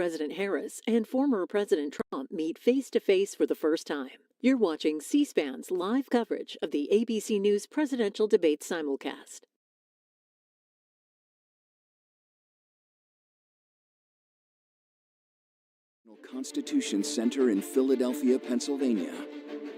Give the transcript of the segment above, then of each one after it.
President Harris and former President Trump meet face-to-face for the first time. You're watching C-SPAN's live coverage of the ABC News presidential debate simulcast. Constitution Center in Philadelphia, Pennsylvania.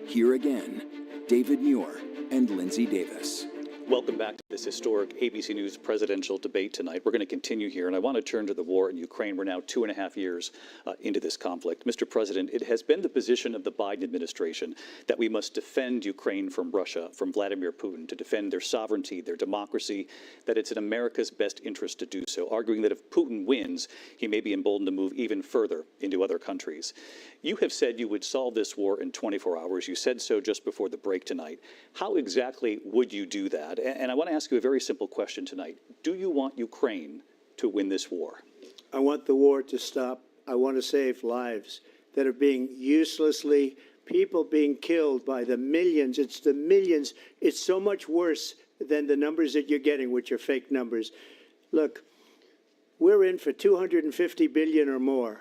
Here again, David Muir and Lindsay Davis. Welcome back to this historic ABC News presidential debate tonight. We're going to continue here, and I want to turn to the war in Ukraine. We're now 2.5 years into this conflict. Mr. President, it has been the position of the Biden administration that we must defend Ukraine from Russia, from Vladimir Putin, to defend their sovereignty, their democracy, that it's in America's best interest to do so, arguing that if Putin wins, he may be emboldened to move even further into other countries. You have said you would solve this war in 24 hours. You said so just before the break tonight. How exactly would you do that? And I want to ask you a very simple question tonight. Do you want Ukraine to win this war? I want the war to stop. I want to save lives that are being uselessly, people being killed by the millions. It's the millions. It's so much worse than the numbers that you're getting, which are fake numbers. Look, we're in for 250 billion or more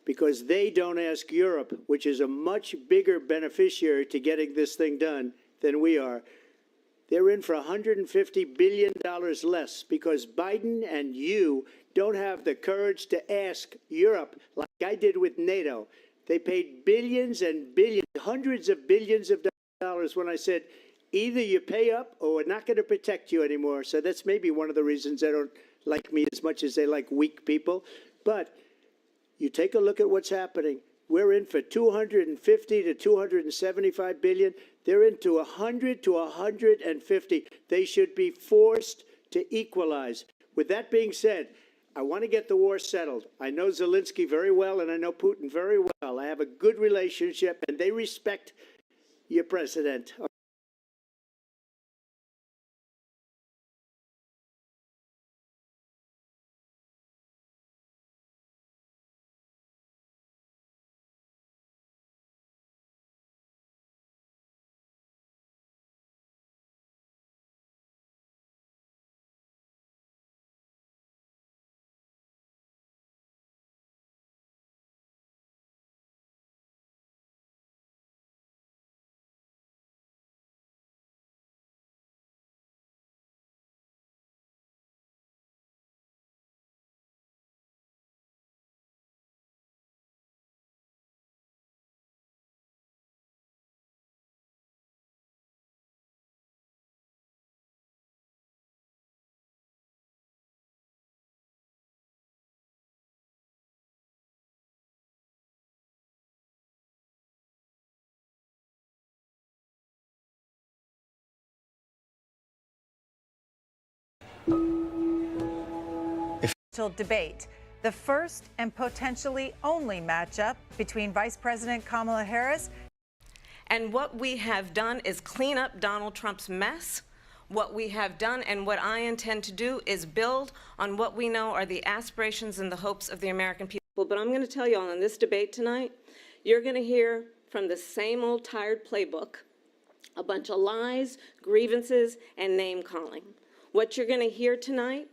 because they don't ask Europe, which is a much bigger beneficiary to getting this thing done than we are. They're in for $150 billion less because Biden and you don't have the courage to ask Europe like I did with NATO. They paid billions and billions, hundreds of billions of dollars when I said, either you pay up or we're not going to protect you anymore. So that's maybe one of the reasons they don't like me as much as they like weak people. But you take a look at what's happening. We're in for 250 to 275 billion. They're into 100 to 150. They should be forced to equalize. With that being said, I want to get the war settled. I know Zelensky very well, and I know Putin very well. I have a good relationship, and they respect your president. Debate, the first and potentially only matchup between Vice President Kamala Harris. And what we have done is clean up Donald Trump's mess. What we have done and what I intend to do is build on what we know are the aspirations and the hopes of the American people. But I'm going to tell you all in this debate tonight, you're going to hear from the same old tired playbook, a bunch of lies, grievances, and name-calling. What you're going to hear tonight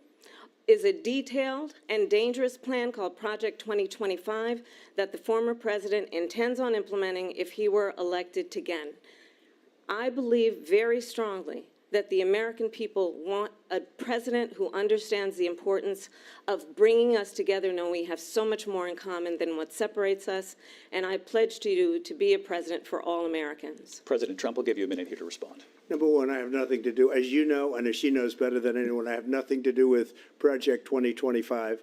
is a detailed and dangerous plan called Project 2025 that the former president intends on implementing if he were elected again. I believe very strongly that the American people want a president who understands the importance of bringing us together, knowing we have so much more in common than what separates us, and I pledge to you to be a president for all Americans. President Trump will give you a minute here to respond. Number one, I have nothing to do, as you know, and as she knows better than anyone, I have nothing to do with Project 2025.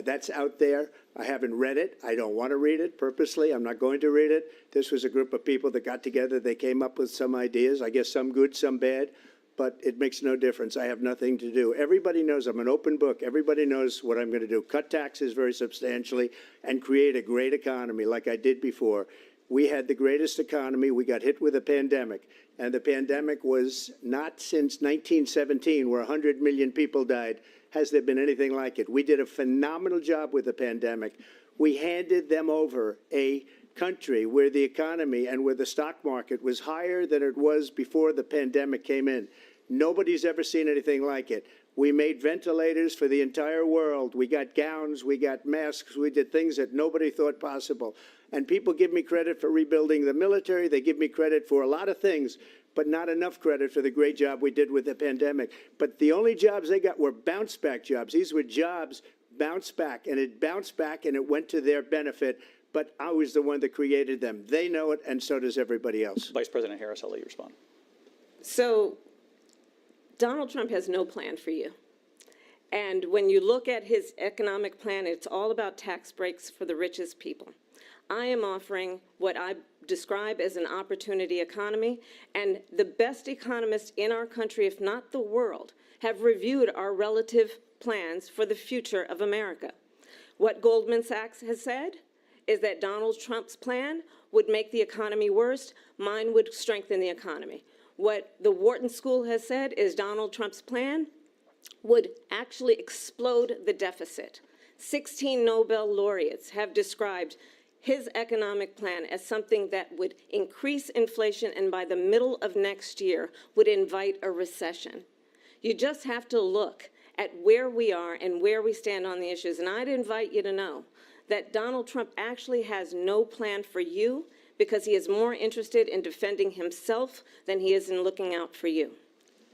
That's out there. I haven't read it. I don't want to read it purposely. I'm not going to read it. This was a group of people that got together. They came up with some ideas, I guess some good, some bad, but it makes no difference. I have nothing to do. Everybody knows I'm an open book. Everybody knows what I'm going to do. Cut taxes very substantially and create a great economy like I did before. We had the greatest economy. We got hit with a pandemic, and the pandemic was not since 1917, where 100 million people died, has there been anything like it. We did a phenomenal job with the pandemic. We handed them over a country where the economy and where the stock market was higher than it was before the pandemic came in. Nobody's ever seen anything like it. We made ventilators for the entire world. We got gowns, we got masks, we did things that nobody thought possible. And people give me credit for rebuilding the military. They give me credit for a lot of things, but not enough credit for the great job we did with the pandemic. But the only jobs they got were bounce back jobs. These were jobs bounce back, and it bounced back and it went to their benefit. But I was the one that created them. They know it, and so does everybody else. Vice President Harris, I'll let you respond. So Donald Trump has no plan for you. And when you look at his economic plan, it's all about tax breaks for the richest people. I am offering what I describe as an opportunity economy, and the best economists in our country, if not the world, have reviewed our relative plans for the future of America. What Goldman Sachs has said is that Donald Trump's plan would make the economy worse, mine would strengthen the economy. What the Wharton School has said is Donald Trump's plan would actually explode the deficit. 16 Nobel laureates have described his economic plan as something that would increase inflation and by the middle of next year would invite a recession. You just have to look at where we are and where we stand on the issues. And I'd invite you to know that Donald Trump actually has no plan for you because he is more interested in defending himself than he is in looking out for you.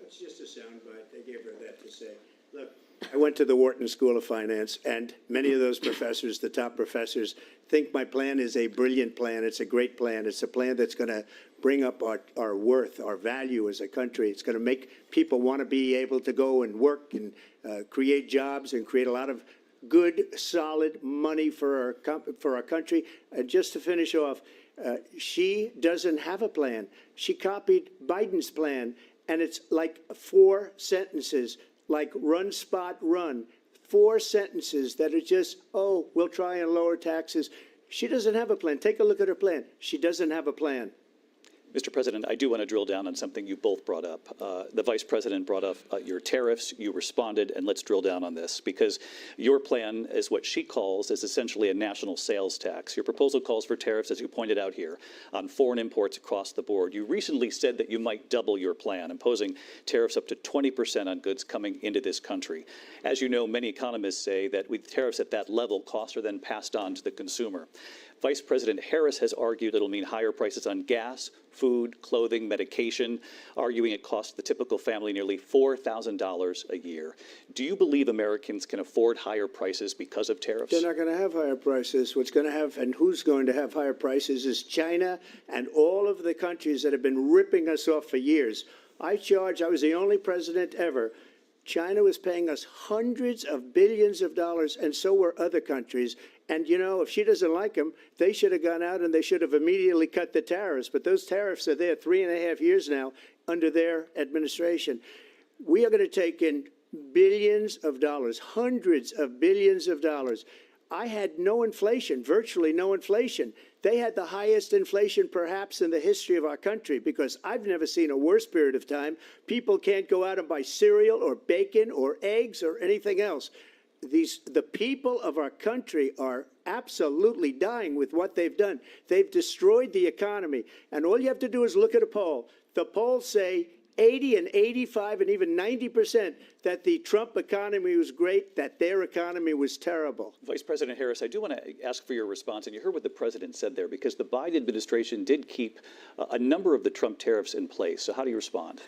It's just a soundbite. They gave her that to say. Look, I went to the Wharton School of Finance, and many of those professors, the top professors, think my plan is a brilliant plan. It's a great plan. It's a plan that's going to bring up our worth, our value as a country. It's going to make people want to be able to go and work and create jobs and create a lot of good, solid money for our country. And just to finish off, she doesn't have a plan. She copied Biden's plan, and it's like 4 sentences, like run, spot, run. 4 sentences that are just, oh, we'll try and lower taxes. She doesn't have a plan. Take a look at her plan. She doesn't have a plan. Mr. President, I do want to drill down on something you both brought up. The Vice President brought up your tariffs. You responded, and let's drill down on this, because your plan is what she calls is essentially a national sales tax. Your proposal calls for tariffs, as you pointed out here, on foreign imports across the board. You recently said that you might double your plan, imposing tariffs up to 20% on goods coming into this country. As you know, many economists say that with tariffs at that level, costs are then passed on to the consumer. Vice President Harris has argued it'll mean higher prices on gas, food, clothing, medication, arguing it costs the typical family nearly $4,000 a year. Do you believe Americans can afford higher prices because of tariffs? They're not going to have higher prices. What's going to have, and who's going to have higher prices, is China and all of the countries that have been ripping us off for years. I was the only president ever. China was paying us hundreds of billions of dollars, and so were other countries. And, you know, if she doesn't like them, they should have gone out and they should have immediately cut the tariffs. But those tariffs are there 3.5 years now under their administration. We are going to take in billions of dollars, hundreds of billions of dollars. I had no inflation, virtually no inflation. They had the highest inflation perhaps in the history of our country, because I've never seen a worse period of time. People can't go out and buy cereal or bacon or eggs or anything else. The people of our country are absolutely dying with what they've done. They've destroyed the economy. And all you have to do is look at a poll. The polls say 80 and 85 and even 90% that the Trump economy was great, that their economy was terrible. Vice President Harris, I do want to ask for your response, and you heard what the president said there, because the Biden administration did keep a number of the Trump tariffs in place. So how do you respond?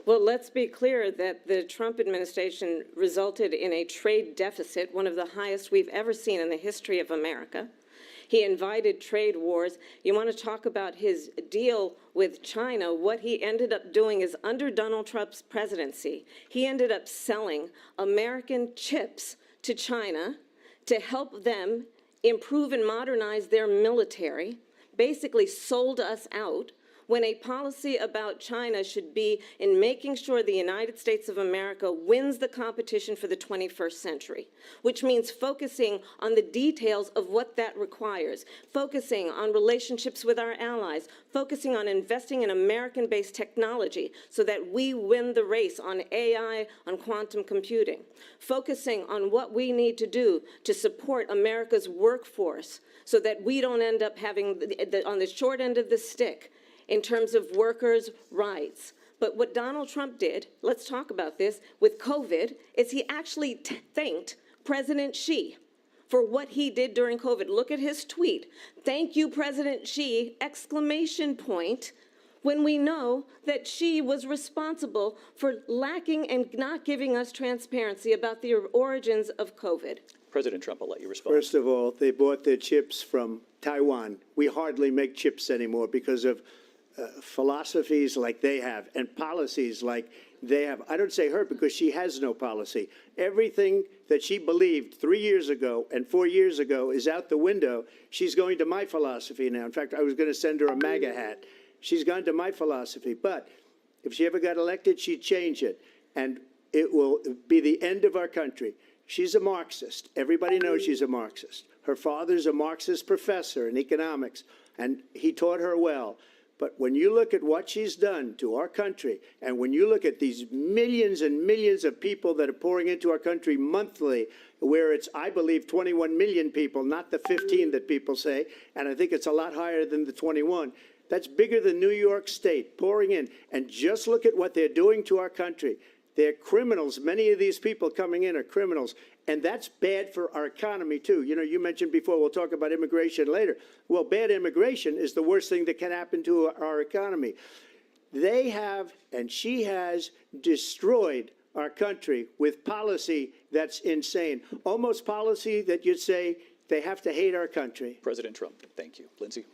Well, let's be clear that the Trump administration resulted in a trade deficit, one of the highest we've ever seen in the history of America. He invited trade wars. You want to talk about his deal with China? What he ended up doing is, under Donald Trump's presidency, he ended up selling American chips to China to help them improve and modernize their military, basically sold us out, when a policy about China should be in making sure the United States of America wins the competition for the 21st century, which means focusing on the details of what that requires, focusing on relationships with our allies, focusing on investing in American-based technology so that we win the race on AI, on quantum computing, focusing on what we need to do to support America's workforce so that we don't end up having, on the short end of the stick, in terms of workers' rights, But what Donald Trump did, let's talk about this, with COVID, is he actually thanked President Xi for what he did during COVID. Look at his tweet. "Thank you, President Xi," exclamation point, when we know that Xi was responsible for lacking and not giving us transparency about the origins of COVID. President Trump, I'll let you respond. First of all, they bought their chips from Taiwan. We hardly make chips anymore because of philosophies like they have and policies like they have. I don't say her because she has no policy. Everything that she believed 3 years ago and 4 years ago is out the window. She's going to my philosophy now. In fact, I was going to send her a MAGA hat. She's gone to my philosophy. But if she ever got elected, she'd change it. And it will be the end of our country. She's a Marxist. Everybody knows she's a Marxist. Her father's a Marxist professor in economics, and he taught her well. But when you look at what she's done to our country, and when you look at these millions and millions of people that are pouring into our country monthly, where it's, I believe, 21 million people, not the 15 that people say, and I think it's a lot higher than the 21. That's bigger than New York State pouring in. And just look at what they're doing to our country. They're criminals. Many of these people coming in are criminals. And that's bad for our economy, too. You know, you mentioned before, we'll talk about immigration later. Well, bad immigration is the worst thing that can happen to our economy. They have, and she has, destroyed our country with policy that's insane. Almost policy that you'd say they have to hate our country. President Trump, thank you. Lindsay?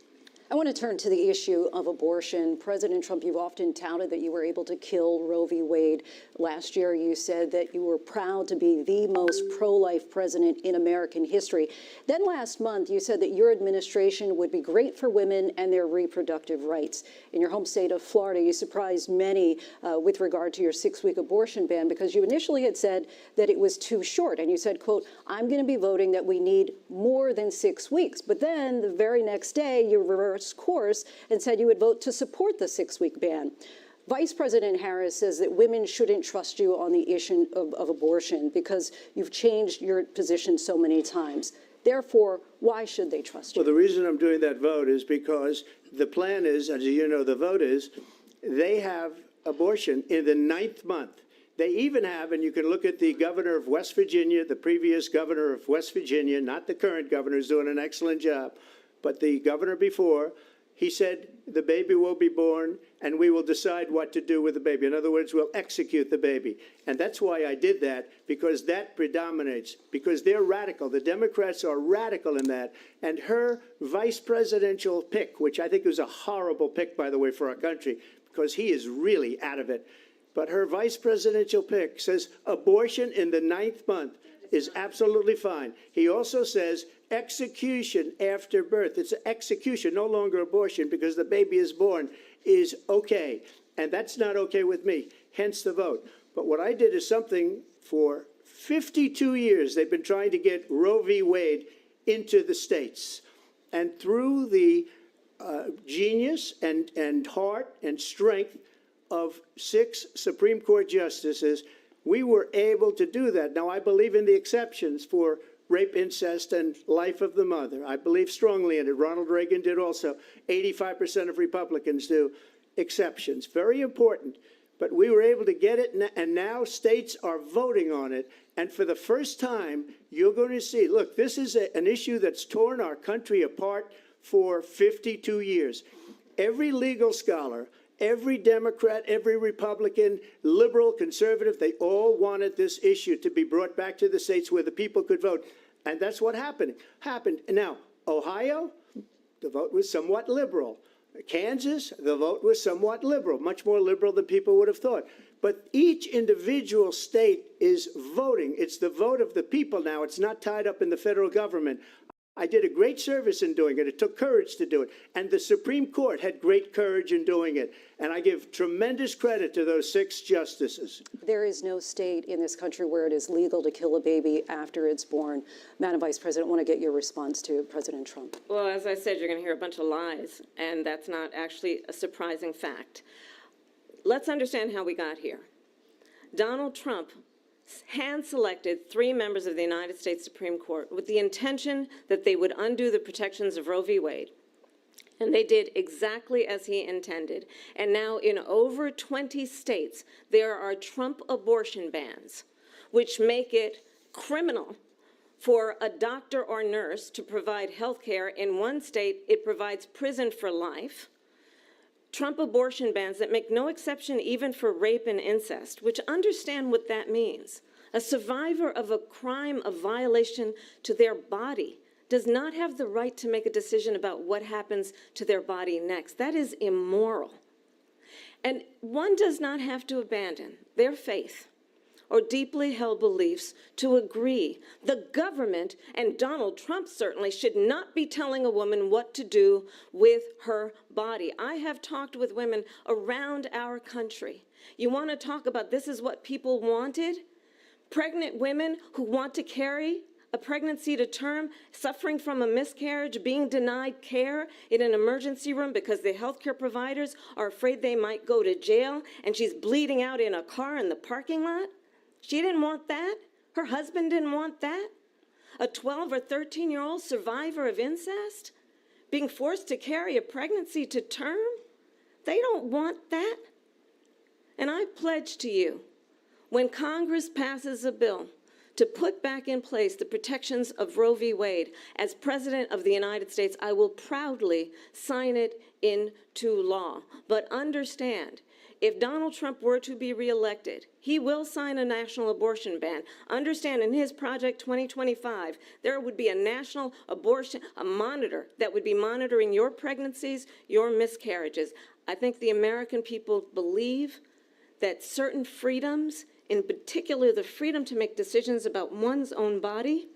I want to turn to the issue of abortion. President Trump, you've often touted that you were able to kill Roe v. Wade. Last year, you said that you were proud to be the most pro-life president in American history. Then last month, you said that your administration would be great for women and their reproductive rights. In your home state of Florida, you surprised many with regard to your 6-week abortion ban because you initially had said that it was too short. And you said, quote, "I'm going to be voting that we need more than 6 weeks." But then the very next day, you reversed course and said you would vote to support the 6-week ban. Vice President Harris says that women shouldn't trust you on the issue of abortion because you've changed your position so many times. Therefore, why should they trust you? Well, the reason I'm doing that vote is because the plan is, as you know, the vote is, they have abortion in the 9th month. They even have, and you can look at the governor of West Virginia, the previous governor of West Virginia, not the current governor, who's doing an excellent job, but the governor before, he said the baby will be born and we will decide what to do with the baby. In other words, we'll execute the baby. And that's why I did that, because that predominates, because they're radical. The Democrats are radical in that. And her vice presidential pick, which I think was a horrible pick, by the way, for our country, because he is really out of it. But her vice presidential pick says abortion in the 9th month is absolutely fine. He also says execution after birth. It's execution, no longer abortion, because the baby is born, is okay. And that's not okay with me, hence the vote. But what I did is something for 52 years. They've been trying to get Roe v. Wade into the states. And through the genius and heart and strength of 6 Supreme Court justices, we were able to do that. Now, I believe in the exceptions for rape, incest, and life of the mother. I believe strongly in it. Ronald Reagan did also. 85% of Republicans do. Exceptions. Very important. But we were able to get it, and now states are voting on it. And for the first time, you're going to see, look, this is an issue that's torn our country apart for 52 years. Every legal scholar, every Democrat, every Republican, liberal, conservative, they all wanted this issue to be brought back to the states where the people could vote. And that's what happened. Now, Ohio, the vote was somewhat liberal. Kansas, the vote was somewhat liberal, much more liberal than people would have thought. But each individual state is voting. It's the vote of the people now. It's not tied up in the federal government. I did a great service in doing it. It took courage to do it. And the Supreme Court had great courage in doing it. And I give tremendous credit to those 6 justices. There is no state in this country where it is legal to kill a baby after it's born. Madam Vice President, I want to get your response to President Trump. Well, as I said, you're going to hear a bunch of lies, and that's not actually a surprising fact. Let's understand how we got here. Donald Trump hand-selected 3 members of the United States Supreme Court with the intention that they would undo the protections of Roe v. Wade. And they did exactly as he intended. And now in over 20 states, there are Trump abortion bans, which make it criminal for a doctor or nurse to provide health care. In one state, it provides prison for life. Trump abortion bans that make no exception even for rape and incest, which understand what that means. A survivor of a crime of violation to their body does not have the right to make a decision about what happens to their body next. That is immoral. And one does not have to abandon their faith or deeply held beliefs to agree. The government, and Donald Trump certainly, should not be telling a woman what to do with her body. I have talked with women around our country. You want to talk about this is what people wanted? Pregnant women who want to carry a pregnancy to term, suffering from a miscarriage, being denied care in an emergency room because the healthcare providers are afraid they might go to jail, and she's bleeding out in a car in the parking lot. She didn't want that. Her husband didn't want that. A 12 or 13-year-old survivor of incest being forced to carry a pregnancy to term. They don't want that. And I pledge to you, when Congress passes a bill to put back in place the protections of Roe v. Wade, as President of the United States, I will proudly sign it into law. But understand, if Donald Trump were to be reelected, he will sign a national abortion ban. Understand, in his Project 2025, there would be a national abortion, a monitor that would be monitoring your pregnancies, your miscarriages. I think the American people believe that certain freedoms, in particular the freedom to make decisions about one's own body,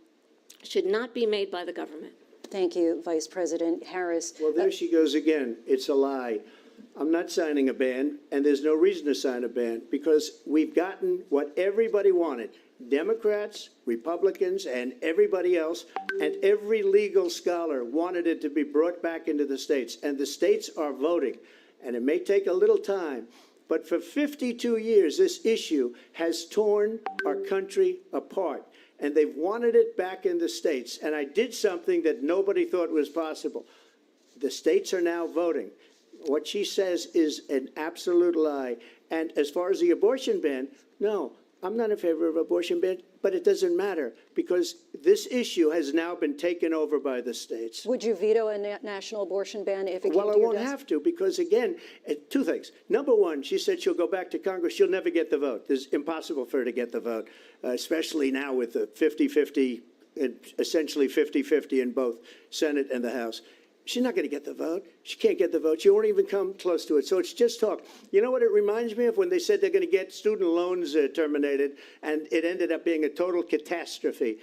should not be made by the government. Thank you, Vice President Harris. Well, there she goes again. It's a lie. I'm not signing a ban, and there's no reason to sign a ban, because we've gotten what everybody wanted. Democrats, Republicans, and everybody else, and every legal scholar wanted it to be brought back into the states, and the states are voting. And it may take a little time, but for 52 years, this issue has torn our country apart, and they've wanted it back in the states. And I did something that nobody thought was possible. The states are now voting. What she says is an absolute lie. And as far as the abortion ban, no, I'm not in favor of abortion ban, but it doesn't matter, because this issue has now been taken over by the states. Would you veto a national abortion ban if it came to your desk? Well, I won't have to, because, again, two things. Number one, she said she'll go back to Congress. She'll never get the vote. It's impossible for her to get the vote, especially now with the 50-50, essentially 50-50 in both Senate and the House. She's not going to get the vote. She can't get the vote. She won't even come close to it. So it's just talk. You know what it reminds me of? When they said they're going to get student loans terminated, and it ended up being a total catastrophe.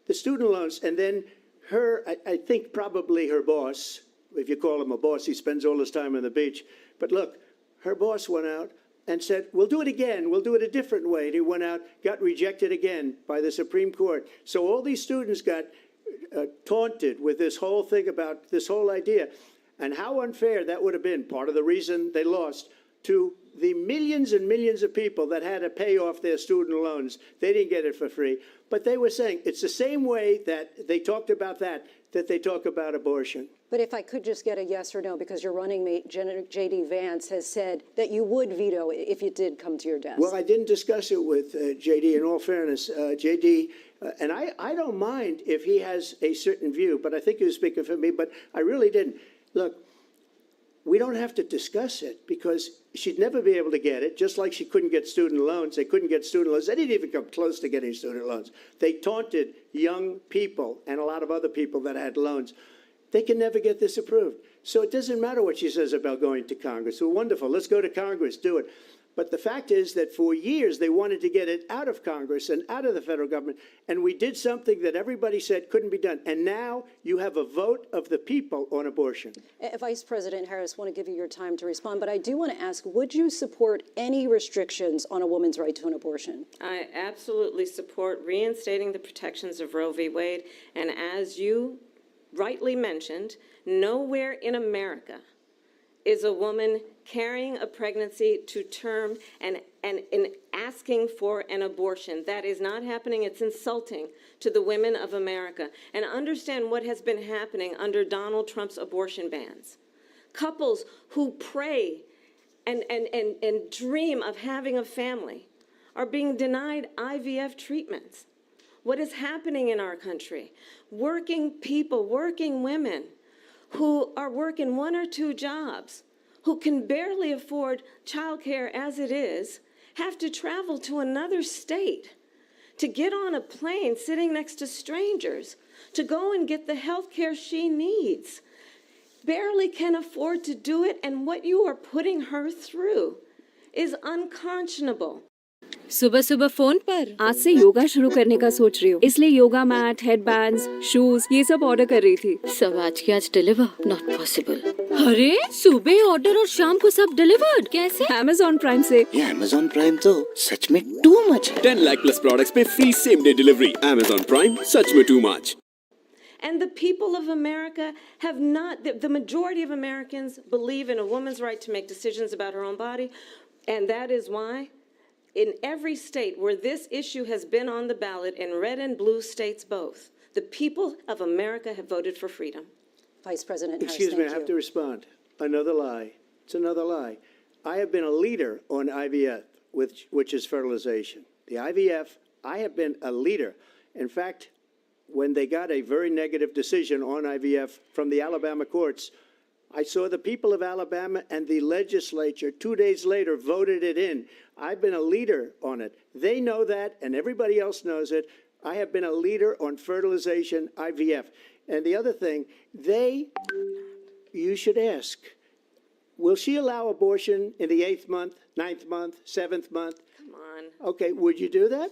The student loans, and then her, I think probably her boss, if you call him a boss, he spends all his time on the beach. But look, her boss went out and said, we'll do it again. We'll do it a different way. And he went out, got rejected again by the Supreme Court. So all these students got taunted with this whole thing about this whole idea, and how unfair that would have been. Part of the reason they lost to the millions and millions of people that had to pay off their student loans. They didn't get it for free, but they were saying it's the same way that they talked about that they talk about abortion. But if I could just get a yes or no, because your running mate, J.D. Vance, has said that you would veto it if it did come to your desk. Well, I didn't discuss it with J.D. In all fairness, J.D., and I don't mind if he has a certain view, but I think he was speaking for me, but I really didn't. Look, we don't have to discuss it, because she'd never be able to get it, just like she couldn't get student loans. They couldn't get student loans. They didn't even come close to getting student loans. They taunted young people and a lot of other people that had loans. They can never get this approved. So it doesn't matter what she says about going to Congress. Well, wonderful. Let's go to Congress. Do it. But the fact is that for years they wanted to get it out of Congress and out of the federal government, and we did something that everybody said couldn't be done. And now you have a vote of the people on abortion. Vice President Harris, I want to give you your time to respond, but I do want to ask, would you support any restrictions on a woman's right to an abortion? I absolutely support reinstating the protections of Roe v. Wade, and as you rightly mentioned, nowhere in America is a woman carrying a pregnancy to term and in asking for an abortion. That is not happening. It's insulting to the women of America. And understand what has been happening under Donald Trump's abortion bans. Couples who pray and dream of having a family are being denied IVF treatments. What is happening in our country? Working people, working women who are working 1 or 2 jobs, who can barely afford childcare as it is, have to travel to another state to get on a plane sitting next to strangers to go and get the health care she needs. Barely can afford to do it, and what you are putting her through is unconscionable. सुबह सुबह phone पर आज से योगा शुरू करने का सोच रही हूँ, इसलिए योगा मैट, हेडबैंड्स, शूज ये सब ऑर्डर कर रही थी। सब आज के आज डिलीवर नॉट पॉसिबल। अरे सुबह ऑर्डर और शाम को सब डिलीवर्ड कैसे? Amazon प्राइम से। ये Amazon प्राइम तो सच में टू मच है। 10 लाख प्लस प्रोडक्ट्स पे free same day delivery. Amazon prime सच में too much. And the people of America have not, the majority of Americans believe in a woman's right to make decisions about her own body, and that is why in every state where this issue has been on the ballot, in red and blue states both, the people of America have voted for freedom. Vice President Harris, Excuse me, I have to respond. Another lie. It's another lie. I have been a leader on IVF, which is fertilization. The IVF, I have been a leader. In fact, when they got a very negative decision on IVF from the Alabama courts, I saw the people of Alabama and the legislature 2 days later voted it in. I've been a leader on it. They know that, and everybody else knows it. I have been a leader on fertilization, IVF. And the other thing, you should ask, will she allow abortion in the 8th month, 9th month, 7th month? Come on. Okay, would you do that?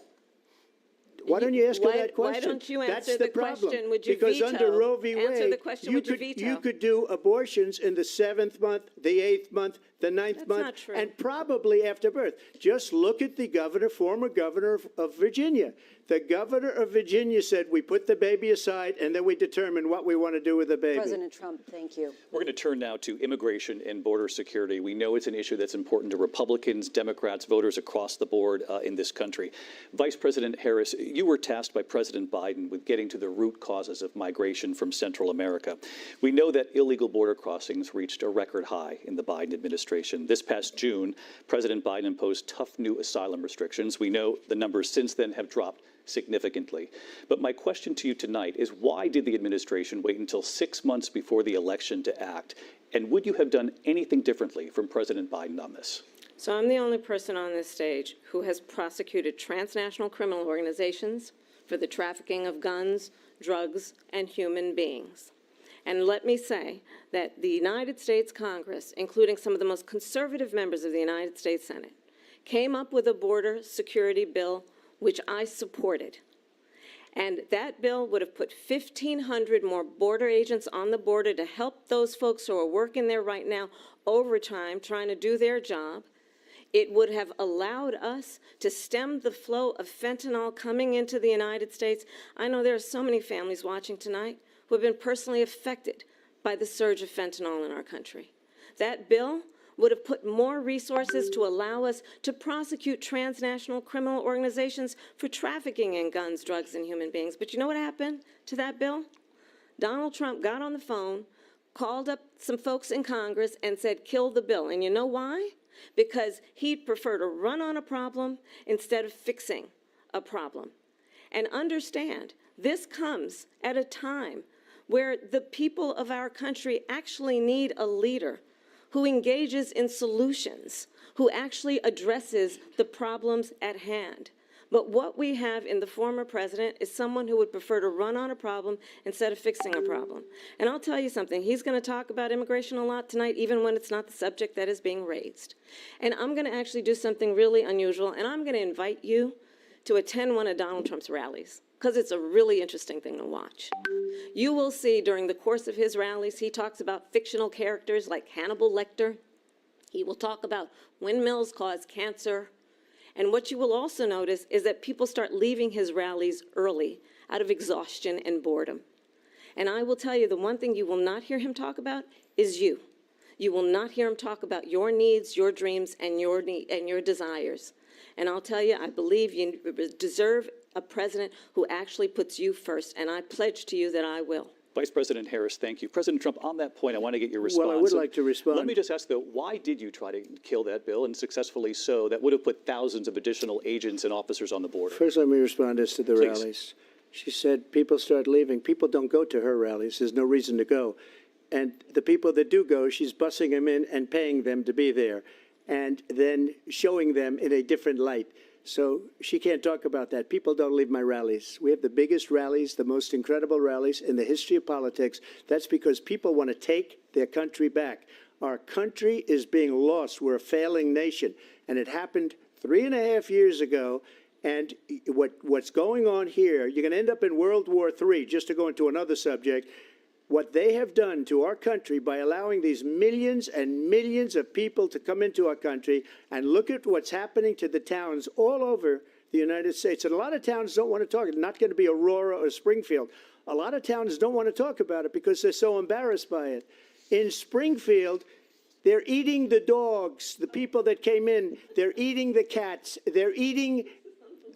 Why don't you ask her that question? Why don't you answer That's the problem. question? Would you because veto? Under Roe v. Wade, Answer the question. Would you veto? You could do abortions in the 7th month, the 8th month, the 9th That's month, not true. and probably after birth. Just look at the former governor of Virginia. The governor of Virginia said, we put the baby aside, and then we determine what we want to do with the baby. President Trump, thank you. We're going to turn now to immigration and border security. We know it's an issue that's important to Republicans, Democrats, voters across the board in this country. Vice President Harris, you were tasked by President Biden with getting to the root causes of migration from Central America. We know that illegal border crossings reached a record high in the Biden administration. This past June, President Biden imposed tough new asylum restrictions. We know the numbers since then have dropped significantly. But my question to you tonight is, why did the administration wait until 6 months before the election to act? And would you have done anything differently from President Biden on this? So I'm the only person on this stage who has prosecuted transnational criminal organizations for the trafficking of guns, drugs, and human beings. And let me say that the United States Congress, including some of the most conservative members of the United States Senate, came up with a border security bill which I supported. And that bill would have put 1,500 more border agents on the border to help those folks who are working there right now overtime, trying to do their job. It would have allowed us to stem the flow of fentanyl coming into the United States. I know there are so many families watching tonight who have been personally affected by the surge of fentanyl in our country. That bill would have put more resources to allow us to prosecute transnational criminal organizations for trafficking in guns, drugs, and human beings. But you know what happened to that bill? Donald Trump got on the phone, called up some folks in Congress, and said, kill the bill. And you know why? Because he'd prefer to run on a problem instead of fixing a problem. And understand, this comes at a time where the people of our country actually need a leader who engages in solutions, who actually addresses the problems at hand. But what we have in the former president is someone who would prefer to run on a problem instead of fixing a problem. And I'll tell you something, he's going to talk about immigration a lot tonight, even when it's not the subject that is being raised. And I'm going to actually do something really unusual, and I'm going to invite you to attend one of Donald Trump's rallies, because it's a really interesting thing to watch. You will see during the course of his rallies, he talks about fictional characters like Hannibal Lecter. He will talk about windmills cause cancer. And what you will also notice is that people start leaving his rallies early out of exhaustion and boredom. And I will tell you, the one thing you will not hear him talk about is you. You will not hear him talk about your needs, your dreams, and your desires. And I'll tell you, I believe you deserve a president who actually puts you first, and I pledge to you that I will. Vice President Harris, thank you. President Trump, on that point, I want to get your response. Well, I would like to respond. Let me just ask, though, why did you try to kill that bill, and successfully so, that would have put thousands of additional agents and officers on the border? First, let me respond as to the Please. rallies. She said people start leaving. People don't go to her rallies. There's no reason to go. And the people that do go, she's bussing them in and paying them to be there, and then showing them in a different light. So she can't talk about that. People don't leave my rallies. We have the biggest rallies, the most incredible rallies in the history of politics. That's because people want to take their country back. Our country is being lost. We're a failing nation. And it happened 3.5 years ago. And what's going on here, you're going to end up in World War III, just to go into another subject. What they have done to our country by allowing these millions and millions of people to come into our country, and look at what's happening to the towns all over the United States. And a lot of towns don't want to talk. It's not going to be Aurora or Springfield. A lot of towns don't want to talk about it because they're so embarrassed by it. In Springfield, they're eating the dogs, the people that came in. They're eating the cats. They're eating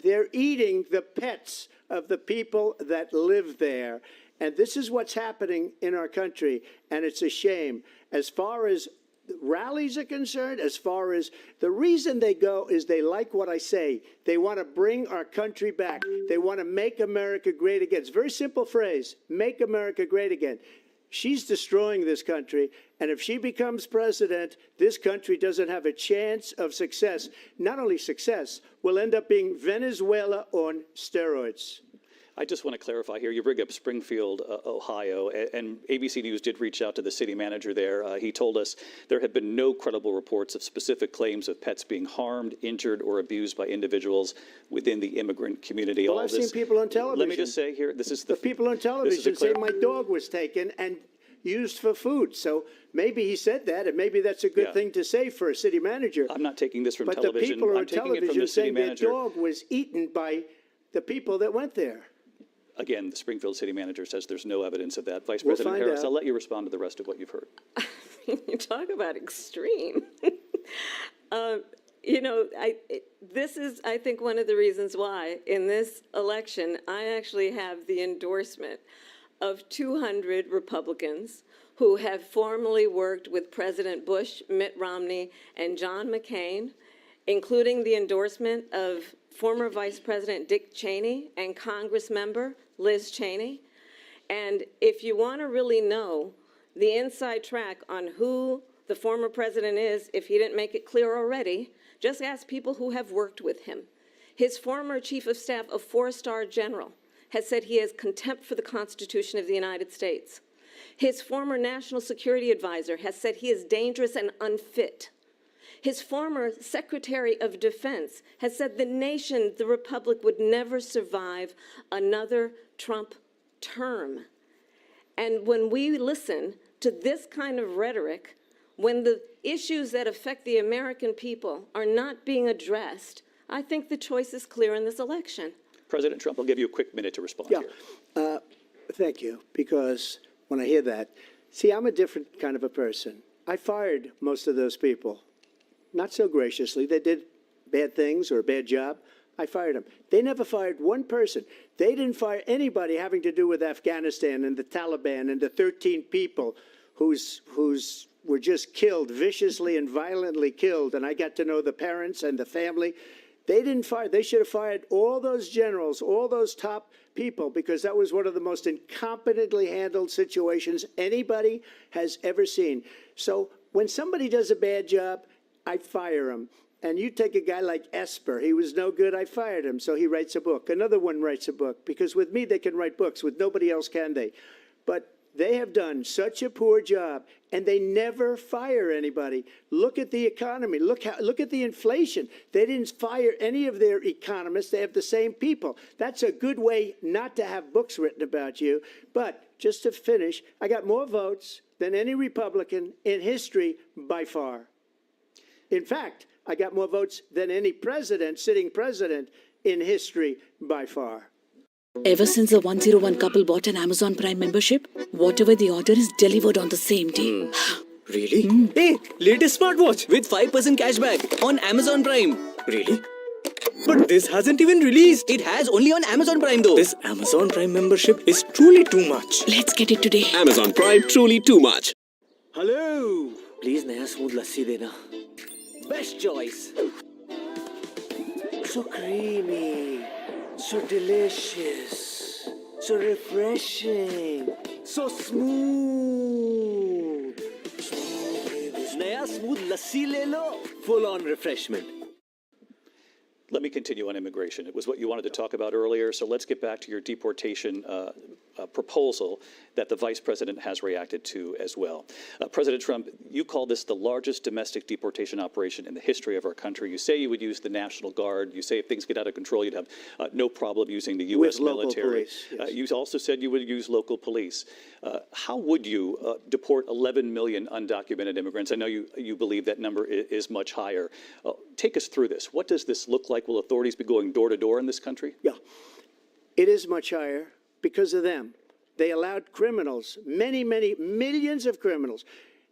the pets of the people that live there. And this is what's happening in our country, and it's a shame. As far as rallies are concerned, as far as the reason they go is they like what I say. They want to bring our country back. They want to make America great again. It's a very simple phrase, make America great again. She's destroying this country, and if she becomes president, this country doesn't have a chance of success. Not only success, we'll end up being Venezuela on steroids. I just want to clarify here. You bring up Springfield, Ohio, and ABC News did reach out to the city manager there. He told us there have been no credible reports of specific claims of pets being harmed, injured, or abused by individuals within the immigrant community. Well, I've seen people on television. Let me just say here, this is the people on television say my dog was taken and used for food. So maybe he said that, and maybe that's a good thing to say for a city manager. I'm not taking this from but television. But the people I'm on taking it from television the city saying their manager. dog was eaten by the people that went there. Again, the Springfield city manager says there's no evidence of that. Vice We'll President find Harris, out. I'll let you respond to the rest of what you've heard. You talk about extreme. This is, I think, one of the reasons why in this election I actually have the endorsement of 200 Republicans who have formerly worked with President Bush, Mitt Romney, and John McCain, including the endorsement of former Vice President Dick Cheney and Congress member Liz Cheney. And if you want to really know the inside track on who the former president is, if he didn't make it clear already, just ask people who have worked with him. His former chief of staff, a 4-star general, has said he has contempt for the Constitution of the United States. His former national security advisor has said he is dangerous and unfit. His former Secretary of Defense has said the nation, the Republic, would never survive another Trump term. And when we listen to this kind of rhetoric, when the issues that affect the American people are not being addressed, I think the choice is clear in this election. President Trump, I'll give you a quick minute to respond here. Thank you, because when I hear that, see, I'm a different kind of a person. I fired most of those people. Not so graciously. They did bad things or a bad job. I fired them. They never fired one person. They didn't fire anybody having to do with Afghanistan and the Taliban and the 13 people whose were just killed, viciously and violently killed. And I got to know the parents and the family. They didn't fire. They should have fired all those generals, all those top people, because that was one of the most incompetently handled situations anybody has ever seen. So when somebody does a bad job, I fire him. And you take a guy like Esper. He was no good. I fired him. So he writes a book. Another one writes a book. Because with me, they can write books. With nobody else can they. But they have done such a poor job. And they never fire anybody. Look at the economy. Look at the inflation. They didn't fire any of their economists. They have the same people. That's a good way not to have books written about you. But just to finish, I got more votes than any Republican in history by far. In fact, I got more votes than any president, sitting president, in history by far. Ever since the 101 couple bought an Amazon Prime membership, whatever they order is delivered on the same day. Really? Hey, latest smartwatch with 5% cashback on Amazon Prime. Really? But this hasn't even released. It has only on Amazon Prime though. This Amazon Prime membership is truly too much. Let's get it today. Amazon Prime, truly too much. Hello. Please नया smooth lassi देना. Best choice. So creamy, so delicious, so refreshing, so smooth. नया smooth lassi ले लो. Full on refreshment. Let me continue on immigration. It was what you wanted to talk about earlier, so let's get back to your deportation proposal that the vice president has reacted to as well. President Trump, you call this the largest domestic deportation operation in the history of our country. You say you would use the National Guard. You say if things get out of control, you'd have no problem using the U.S. military. Police, yes. You also said you would use local police. How would you deport 11 million undocumented immigrants? I know you believe that number is much higher. Take us through this. What does this look like? Will authorities be going door to door in this country? Yeah, it is much higher because of them. They allowed criminals, many millions of criminals.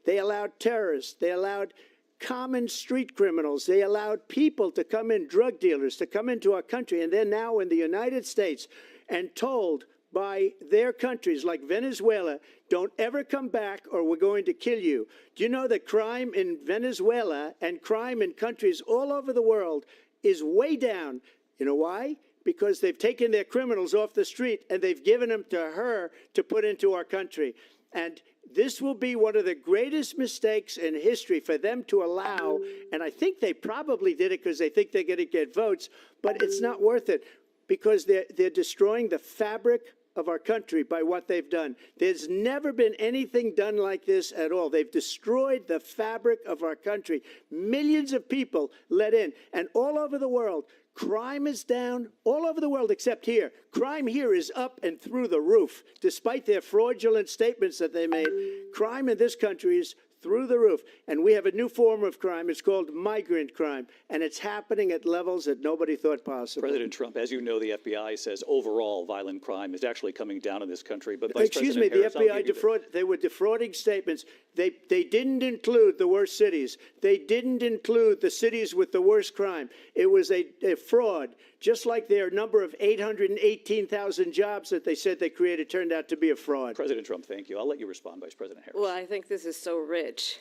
They allowed terrorists. They allowed common street criminals. They allowed people to come in, drug dealers, to come into our country. And they're now in the United States and told by their countries like Venezuela, don't ever come back or we're going to kill you. Do you know that crime in Venezuela and crime in countries all over the world is way down? You know why? Because they've taken their criminals off the street and they've given them to her to put into our country. And this will be one of the greatest mistakes in history for them to allow. And I think they probably did it because they think they're going to get votes, but it's not worth it because they're destroying the fabric of our country by what they've done. There's never been anything done like this at all. They've destroyed the fabric of our country. Millions of people let in, and all over the world, crime is down all over the world except here. Crime here is up and through the roof. Despite their fraudulent statements that they made, crime in this country is through the roof. And we have a new form of crime. It's called migrant crime. And it's happening at levels that nobody thought possible. President Trump, as you know, the FBI says overall violent crime is actually coming down in this country. But Vice Excuse me, President the Harris, FBI they were defrauding statements. They didn't include the worst cities. They didn't include the cities with the worst crime. It was a fraud. Just like their number of 818,000 jobs that they said they created turned out to be a fraud. President Trump, thank you. I'll let you respond, Vice President Harris. Well, I think this is so rich,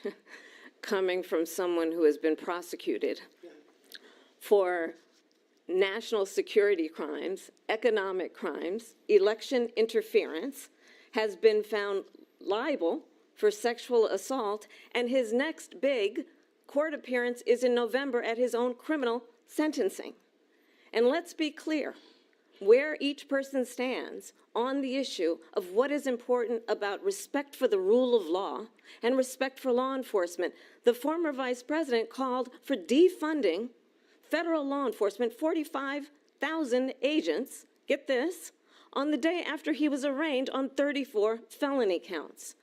coming from someone who has been prosecuted for national security crimes, economic crimes, election interference, has been found liable for sexual assault, and his next big court appearance is in November at his own criminal sentencing. And let's be clear where each person stands on the issue of what is important about respect for the rule of law and respect for law enforcement. The former vice president called for defunding federal law enforcement, 45,000 agents, get this, on the day after he was arraigned on 34 felony counts.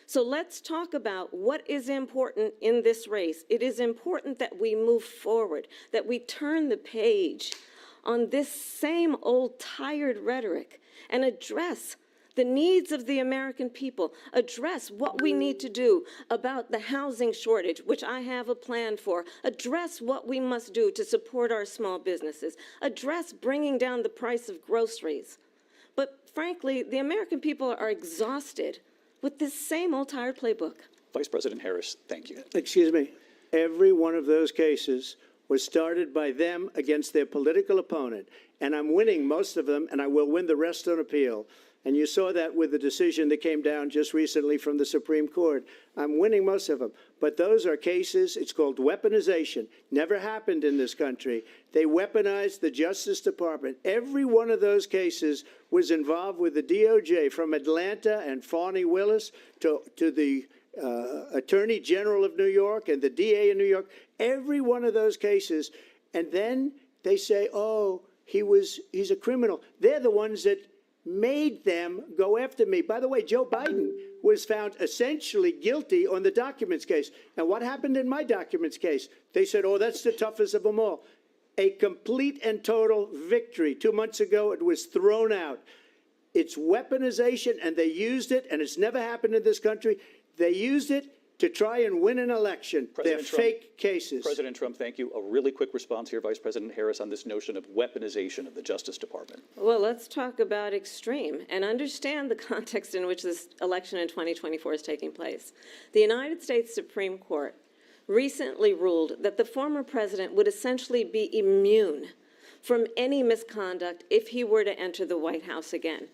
So let's talk about what is important in this race. It is important that we move forward, that we turn the page on this same old tired rhetoric and address the needs of the American people, address what we need to do about the housing shortage, which I have a plan for, address what we must do to support our small businesses, address bringing down the price of groceries. But frankly, the American people are exhausted with this same old tired playbook. Vice President Harris, thank you. Excuse me. Every one of those cases was started by them against their political opponent. And I'm winning most of them, and I will win the rest on appeal. And you saw that with the decision that came down just recently from the Supreme Court. I'm winning most of them. But those are cases, it's called weaponization. Never happened in this country. They weaponized the Justice Department. Every one of those cases was involved with the DOJ, from Atlanta and Fani Willis to the Attorney General of New York and the DA in New York. Every one of those cases. And then they say, oh, he's a criminal. They're the ones that made them go after me. By the way, Joe Biden was found essentially guilty on the documents case. And what happened in my documents case? They said, oh, that's the toughest of them all. A complete and total victory. 2 months ago, it was thrown out. It's weaponization, and they used it, and it's never happened in this country. They used it to try and win an election. They're President Trump, fake cases. President Trump, thank you. A really quick response here, Vice President Harris, on this notion of weaponization of the Justice Department. Well, let's talk about extreme and understand the context in which this election in 2024 is taking place. The United States Supreme Court recently ruled that the former president would essentially be immune from any misconduct if he were to enter the White House again.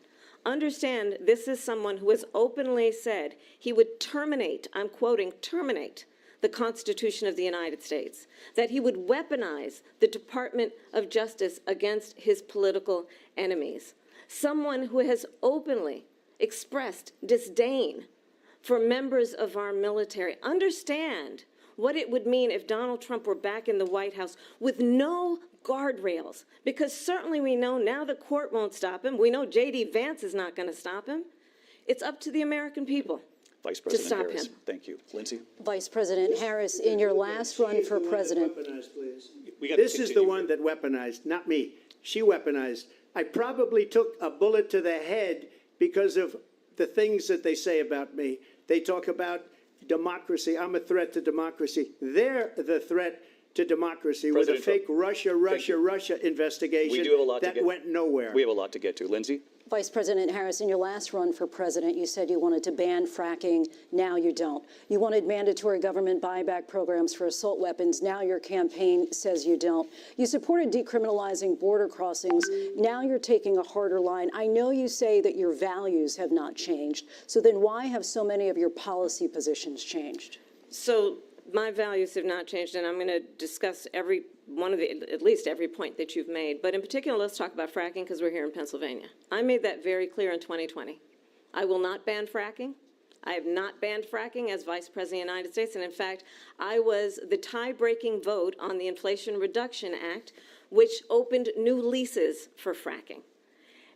Understand, this is someone who has openly said he would terminate, I'm quoting, terminate the Constitution of the United States, that he would weaponize the Department of Justice against his political enemies. Someone who has openly expressed disdain for members of our military. Understand what it would mean if Donald Trump were back in the White House with no guardrails, because certainly we know now the court won't stop him. We know J.D. Vance is not going to stop him. It's up to the American people Vice to President stop Harris, him. thank you. Lindsay? Vice President Harris, in your last run for president. This is the one that weaponized, not me. She weaponized. I probably took a bullet to the head because of the things that they say about me. They talk about democracy. I'm a threat to democracy. They're the threat to democracy with a fake Russia investigation that went nowhere. We have a lot to get to. Lindsay? Vice President Harris, in your last run for president, you said you wanted to ban fracking. Now you don't. You wanted mandatory government buyback programs for assault weapons. Now your campaign says you don't. You supported decriminalizing border crossings. Now you're taking a harder line. I know you say that your values have not changed. So then why have so many of your policy positions changed? So my values have not changed, and I'm going to discuss every one of the, at least every point that you've made. But in particular, let's talk about fracking because we're here in Pennsylvania. I made that very clear in 2020. I will not ban fracking. I have not banned fracking as Vice President of the United States. And in fact, I was the tie-breaking vote on the Inflation Reduction Act, which opened new leases for fracking.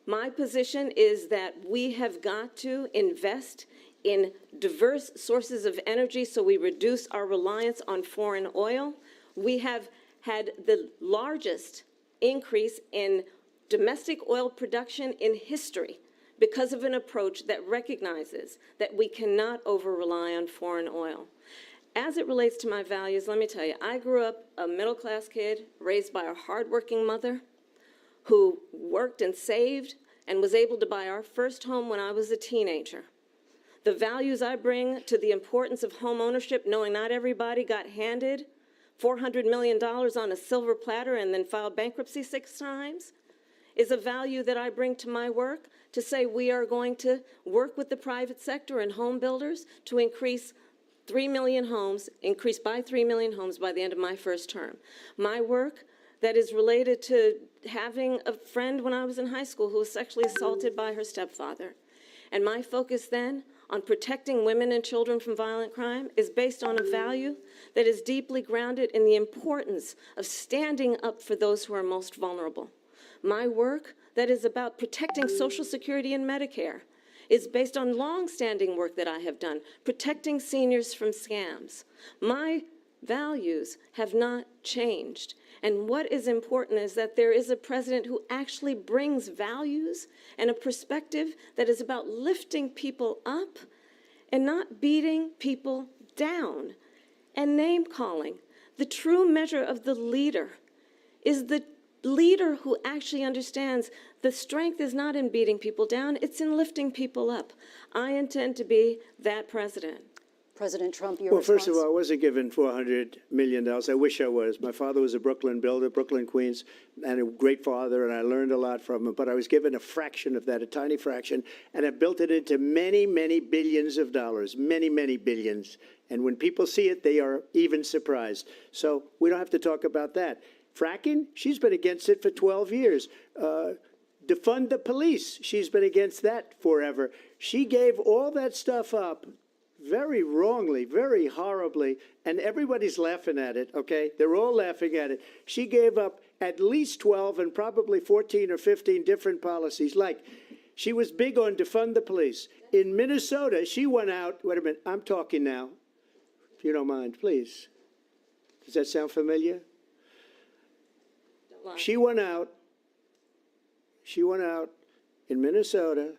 My position is that we have got to invest in diverse sources of energy so we reduce our reliance on foreign oil. We have had the largest increase in domestic oil production in history because of an approach that recognizes that we cannot over-rely on foreign oil. As it relates to my values, let me tell you, I grew up a middle-class kid raised by a hardworking mother who worked and saved and was able to buy our first home when I was a teenager. The values I bring to the importance of home ownership, knowing not everybody got handed $400 million on a silver platter and then filed bankruptcy 6 times, is a value that I bring to my work to say we are going to work with the private sector and home builders to increase 3 million homes, increase by 3 million homes by the end of my first term. My work that is related to having a friend when I was in high school who was sexually assaulted by her stepfather. And my focus then on protecting women and children from violent crime is based on a value that is deeply grounded in the importance of standing up for those who are most vulnerable. My work that is about protecting Social Security and Medicare is based on long-standing work that I have done, protecting seniors from scams. My values have not changed. And what is important is that there is a president who actually brings values and a perspective that is about lifting people up and not beating people down and name-calling. The true measure of the leader is the leader who actually understands the strength is not in beating people down, it's in lifting people up. I intend to be that president. President Trump, your Well, response? first of all, I wasn't given $400 million. I wish I was. My father was a Brooklyn builder, Brooklyn, Queens, and a great father, and I learned a lot from him. But I was given a fraction of that, a tiny fraction, and I built it into many, many billions of dollars, many, many billions. And when people see it, they are even surprised. So we don't have to talk about that. Fracking, she's been against it for 12 years. Defund the police, she's been against that forever. She gave all that stuff up very wrongly, very horribly, and everybody's laughing at it, okay? They're all laughing at it. She gave up at least 12 and probably 14 or 15 different policies. Like, she was big on defund the police. In Minnesota, she went out, wait a minute, I'm talking now, if you don't mind, please. Does that sound familiar? She went out in Minnesota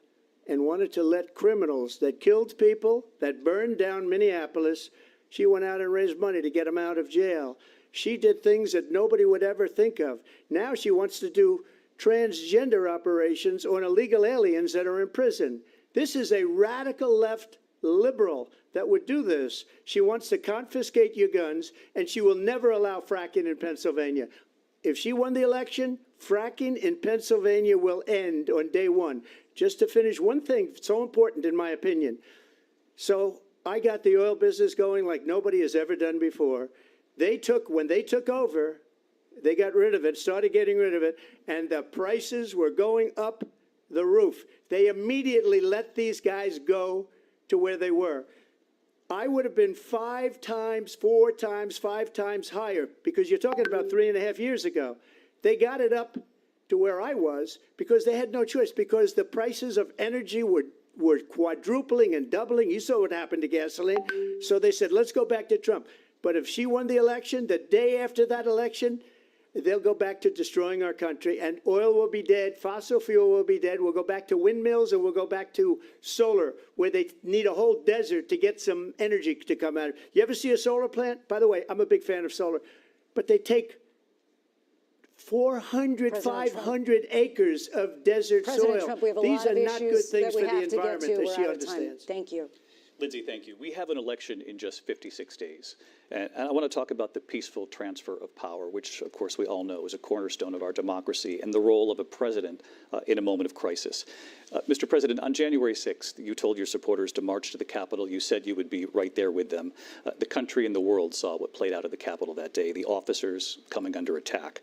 and wanted to let criminals that killed people, that burned down Minneapolis, she went out and raised money to get them out of jail. She did things that nobody would ever think of. Now she wants to do transgender operations on illegal aliens that are in prison. This is a radical left liberal that would do this. She wants to confiscate your guns, and she will never allow fracking in Pennsylvania. If she won the election, fracking in Pennsylvania will end on day one. Just to finish, one thing so important in my opinion. So I got the oil business going like nobody has ever done before. When they took over, they got rid of it, started getting rid of it, and the prices were going up the roof. They immediately let these guys go to where they were. I would have been 5 times, 4 times, 5 times higher, because you're talking about 3.5 years ago. They got it up to where I was because they had no choice, because the prices of energy were quadrupling and doubling. You saw what happened to gasoline. So they said, let's go back to Trump. But if she won the election, the day after that election, they'll go back to destroying our country, and oil will be dead, fossil fuel will be dead, we'll go back to windmills, and we'll go back to solar, where they need a whole desert to get some energy to come out of it. You ever see a solar plant? By the way, I'm a big fan of solar, but they take 400, 500 acres of desert soil. Trump, we have a These lot are of not good issues things that we for the have to get environment, to. as she We're out of time. understands. Thank you. Lindsay, thank you. We have an election in just 56 days. And I want to talk about the peaceful transfer of power, which, of course, we all know is a cornerstone of our democracy, and the role of a president in a moment of crisis. Mr. President, on January 6th, you told your supporters to march to the Capitol. You said you would be right there with them. The country and the world saw what played out at the Capitol that day, the officers coming under attack.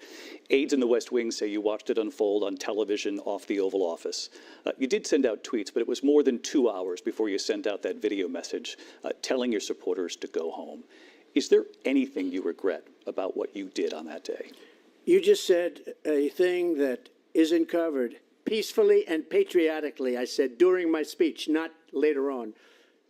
Aides in the West Wing say you watched it unfold on television off the Oval Office. You did send out tweets, but it was more than 2 hours before you sent out that video message telling your supporters to go home. Is there anything you regret about what you did on that day? You just said a thing that isn't covered. Peacefully and patriotically, I said during my speech, not later on.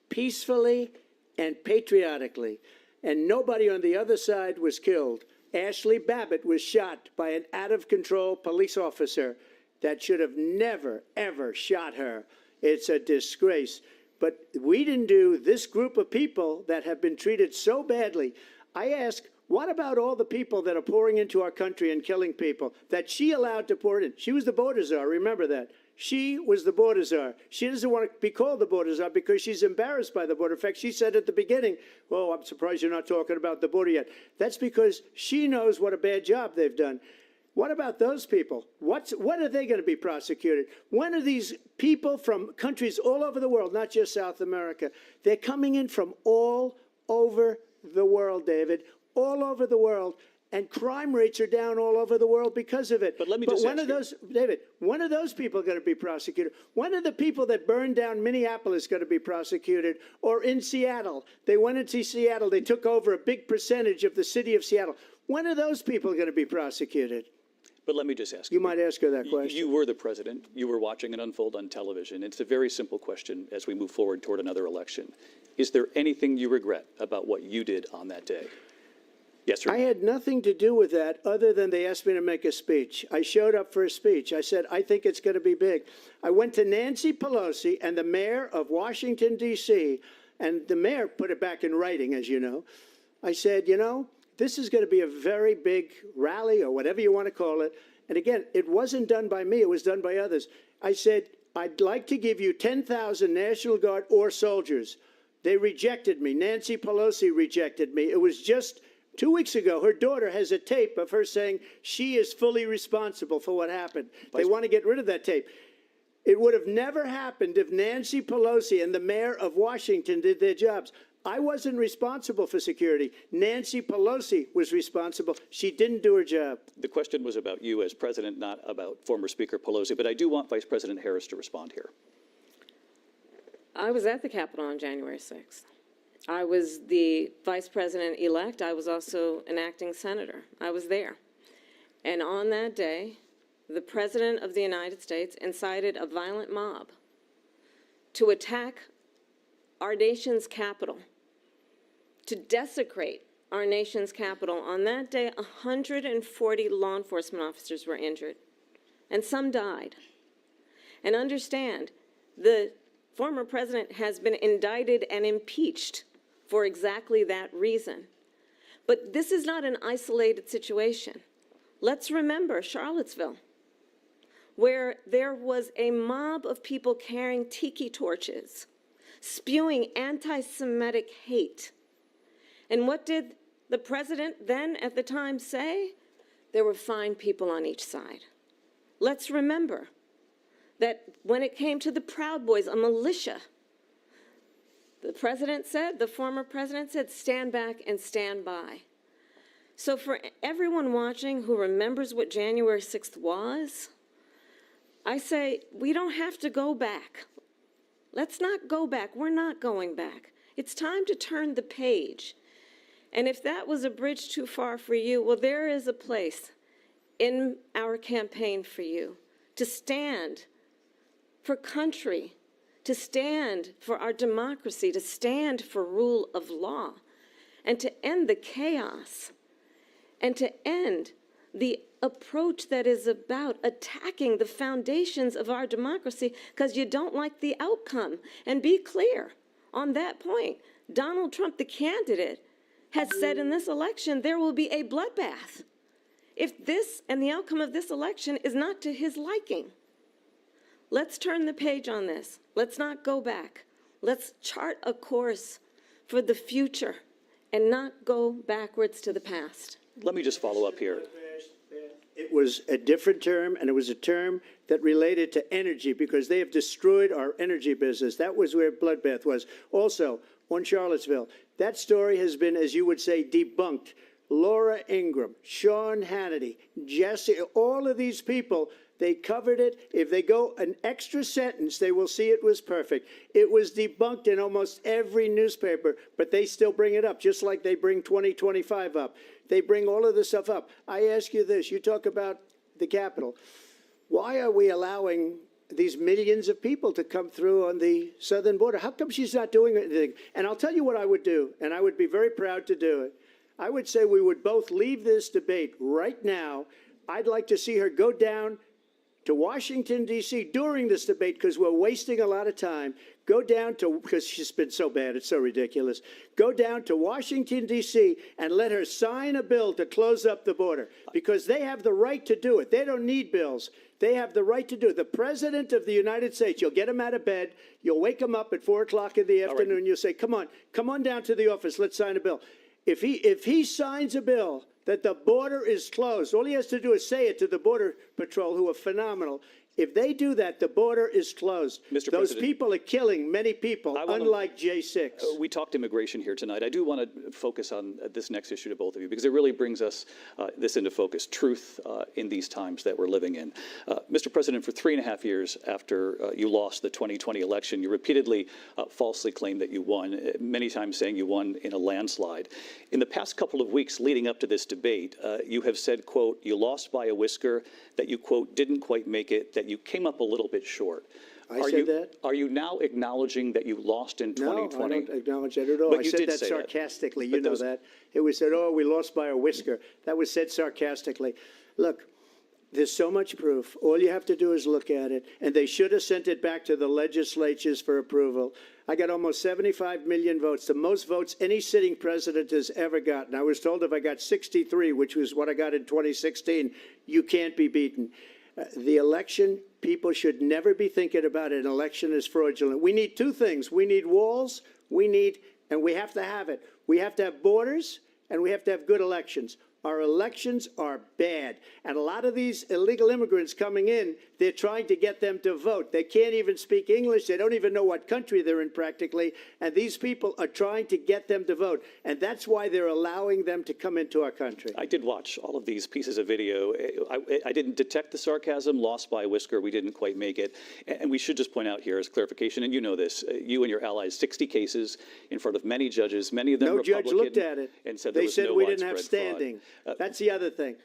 Peacefully and patriotically. And nobody on the other side was killed. Ashley Babbitt was shot by an out-of-control police officer that should have never, ever shot her. It's a disgrace. But we didn't do this group of people that have been treated so badly. I ask, what about all the people that are pouring into our country and killing people that she allowed to pour in? She was the border czar, remember that. She was the border czar. She doesn't want to be called the border czar because she's embarrassed by the border. In fact, she said at the beginning, oh, I'm surprised you're not talking about the border yet. That's because she knows what a bad job they've done. What about those people? When are they going to be prosecuted? When are these people from countries all over the world, not just South America? They're coming in from all over the world, David, all over the world. And crime rates are down all over the world because of it. But let me just when are those, David, when are those people going to be prosecuted? When are the people that burned down Minneapolis going to be prosecuted? Or in Seattle? They went into Seattle. They took over a big percentage of the city of Seattle. When are those people going to be prosecuted? But let me just ask you. You might ask her that question. You were the president. You were watching it unfold on television. It's a very simple question as we move forward toward another election. Is there anything you regret about what you did on that day? Yes or no? I had nothing to do with that other than they asked me to make a speech. I showed up for a speech. I said, I think it's going to be big. I went to Nancy Pelosi and the mayor of Washington, D.C., and the mayor put it back in writing, as you know. I said, you know, this is going to be a very big rally or whatever you want to call it. And again, it wasn't done by me. It was done by others. I said, I'd like to give you 10,000 National Guard or soldiers. They rejected me. Nancy Pelosi rejected me. It was just 2 weeks ago. Her daughter has a tape of her saying she is fully responsible for what happened. They want to get rid of that tape. It would have never happened if Nancy Pelosi and the mayor of Washington did their jobs. I wasn't responsible for security. Nancy Pelosi was responsible. She didn't do her job. The question was about you as president, not about former Speaker Pelosi, but I do want Vice President Harris to respond here. I was at the Capitol on January 6th. I was the vice president-elect. I was also an acting senator. I was there. And on that day, the President of the United States incited a violent mob to attack our nation's capital, to desecrate our nation's capital. On that day, 140 law enforcement officers were injured, and some died. And understand, The former president has been indicted and impeached for exactly that reason. But this is not an isolated situation. Let's remember Charlottesville, where there was a mob of people carrying tiki torches, spewing anti-Semitic hate. And what did the president then at the time say? There were fine people on each side. Let's remember that when it came to the Proud Boys, a militia, the president said, the former president said, stand back and stand by. So for everyone watching who remembers what January 6th was, I say we don't have to go back. Let's not go back. We're not going back. It's time to turn the page. And if that was a bridge too far for you, well, there is a place in our campaign for you to stand for country, to stand for our democracy, to stand for rule of law, and to end the chaos, and to end the approach that is about attacking the foundations of our democracy because you don't like the outcome. And be clear on that point. Donald Trump, the candidate, has said in this election there will be a bloodbath if this and the outcome of this election is not to his liking. Let's turn the page on this. Let's not go back. Let's chart a course for the future and not go backwards to the past. Let me just follow up here. It was a different term, and it was a term that related to energy because they have destroyed our energy business. That was where bloodbath was. Also, on Charlottesville, that story has been, as you would say, debunked. Laura Ingraham, Sean Hannity, Jesse, all of these people, they covered it. If they go an extra sentence, they will see it was perfect. It was debunked in almost every newspaper, but they still bring it up, just like they bring 2025 up. They bring all of this stuff up. I ask you this. You talk about the Capitol. Why are we allowing these millions of people to come through on the southern border? How come she's not doing anything? And I'll tell you what I would do, and I would be very proud to do it. I would say we would both leave this debate right now. I'd like to see her go down to Washington, D.C. during this debate because we're wasting a lot of time. Go down to, because she's been so bad, it's so ridiculous. Go down to Washington, D.C. and let her sign a bill to close up the border because they have the right to do it. They don't need bills. They have the right to do it. The President of the United States, you'll get him out of bed. You'll wake him up at 4 o'clock in the afternoon. You'll say, come on down to the office. Let's sign a bill. If he signs a bill that the border is closed, all he has to do is say it to the Border Patrol, who are phenomenal. If they do that, the border is closed. Those people are killing many people, unlike J6. We talked immigration here tonight. I do want to focus on this next issue to both of you because it really brings us this into focus, truth in these times that we're living in. Mr. President, for 3.5 years after you lost the 2020 election, you repeatedly falsely claimed that you won, many times saying you won in a landslide. In the past couple of weeks leading up to this debate, you have said, quote, you lost by a whisker, that you, quote, didn't quite make it, that you came up a little bit short. I said that? Are you now acknowledging that you lost in 2020? No, I don't acknowledge that at all. But I you said did that say sarcastically. That. You know that. It was said, oh, we lost by a whisker. That was said sarcastically. Look, there's so much proof. All you have to do is look at it. And they should have sent it back to the legislatures for approval. I got almost 75 million votes, the most votes any sitting president has ever gotten. I was told if I got 63, which was what I got in 2016, you can't be beaten. The election, people should never be thinking about an election as fraudulent. We need two things. We need walls, and we have to have it. We have to have borders, and we have to have good elections. Our elections are bad. And a lot of these illegal immigrants coming in, they're trying to get them to vote. They can't even speak English. They don't even know what country they're in practically. And these people are trying to get them to vote. And that's why they're allowing them to come into our country. I did watch all of these pieces of video. I didn't detect the sarcasm, lost by a whisker. We didn't quite make it. And we should just point out here as clarification, and you know this, you and your allies, 60 cases in front of many judges, many of them Republican. No judge looked at it. And said they there was said no we didn't have standing. Fraud. That's the other thing.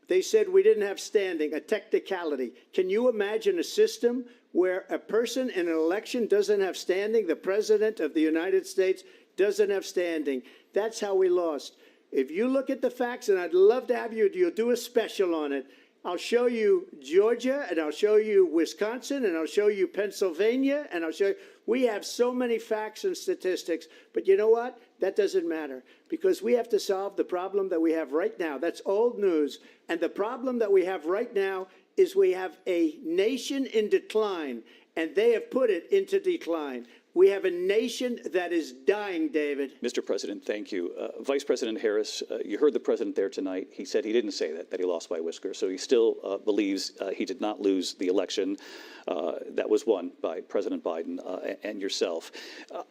They said we didn't have standing, a technicality. Can you imagine a system where a person in an election doesn't have standing? The President of the United States doesn't have standing. That's how we lost. If you look at the facts, and I'd love to have you'll do a special on it. I'll show you Georgia, and I'll show you Wisconsin, and I'll show you Pennsylvania, and I'll show you. We have so many facts and statistics, but you know what? That doesn't matter, because we have to solve the problem that we have right now. That's old news. And the problem that we have right now is we have a nation in decline, and they have put it into decline. We have a nation that is dying, David. Mr. President, thank you. Vice President Harris, you heard the president there tonight. He said he didn't say that he lost by a whisker. So he still believes he did not lose the election that was won by President Biden and yourself.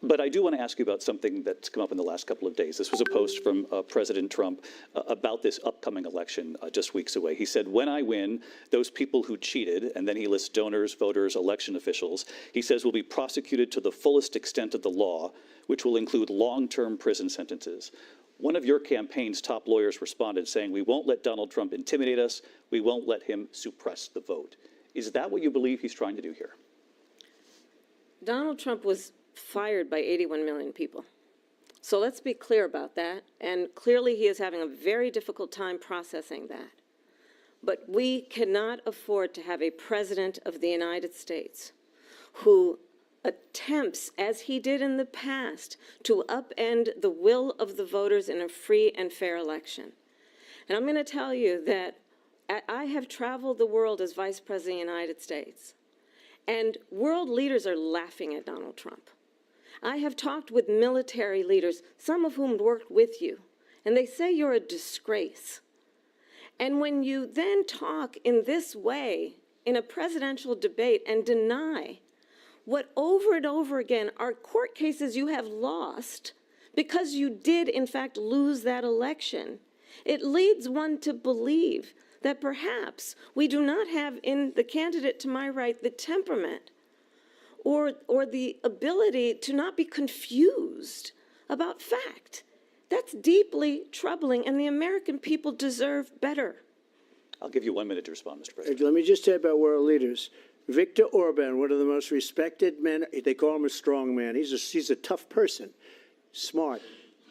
But I do want to ask you about something that's come up in the last couple of days. This was a post from President Trump about this upcoming election just weeks away. He said, when I win, those people who cheated, and then he lists donors, voters, election officials, he says will be prosecuted to the fullest extent of the law, which will include long-term prison sentences. One of your campaign's top lawyers responded saying, we won't let Donald Trump intimidate us. We won't let him suppress the vote. Is that what you believe he's trying to do here? Donald Trump was fired by 81 million people. So let's be clear about that. And clearly he is having a very difficult time processing that. But we cannot afford to have a president of the United States who attempts, as he did in the past, to upend the will of the voters in a free and fair election. And I'm going to tell you that I have traveled the world as Vice President of the United States, and world leaders are laughing at Donald Trump. I have talked with military leaders, some of whom worked with you, and they say you're a disgrace. And when you then talk in this way in a presidential debate and deny what over and over again are court cases you have lost because you did, in fact, lose that election, it leads one to believe that perhaps we do not have in the candidate to my right the temperament or the ability to not be confused about fact. That's deeply troubling, and the American people deserve better. I'll give you 1 minute to respond, Mr. President. Let me just say about world leaders. Viktor Orban, one of the most respected men, they call him a strong man. He's a tough person, smart.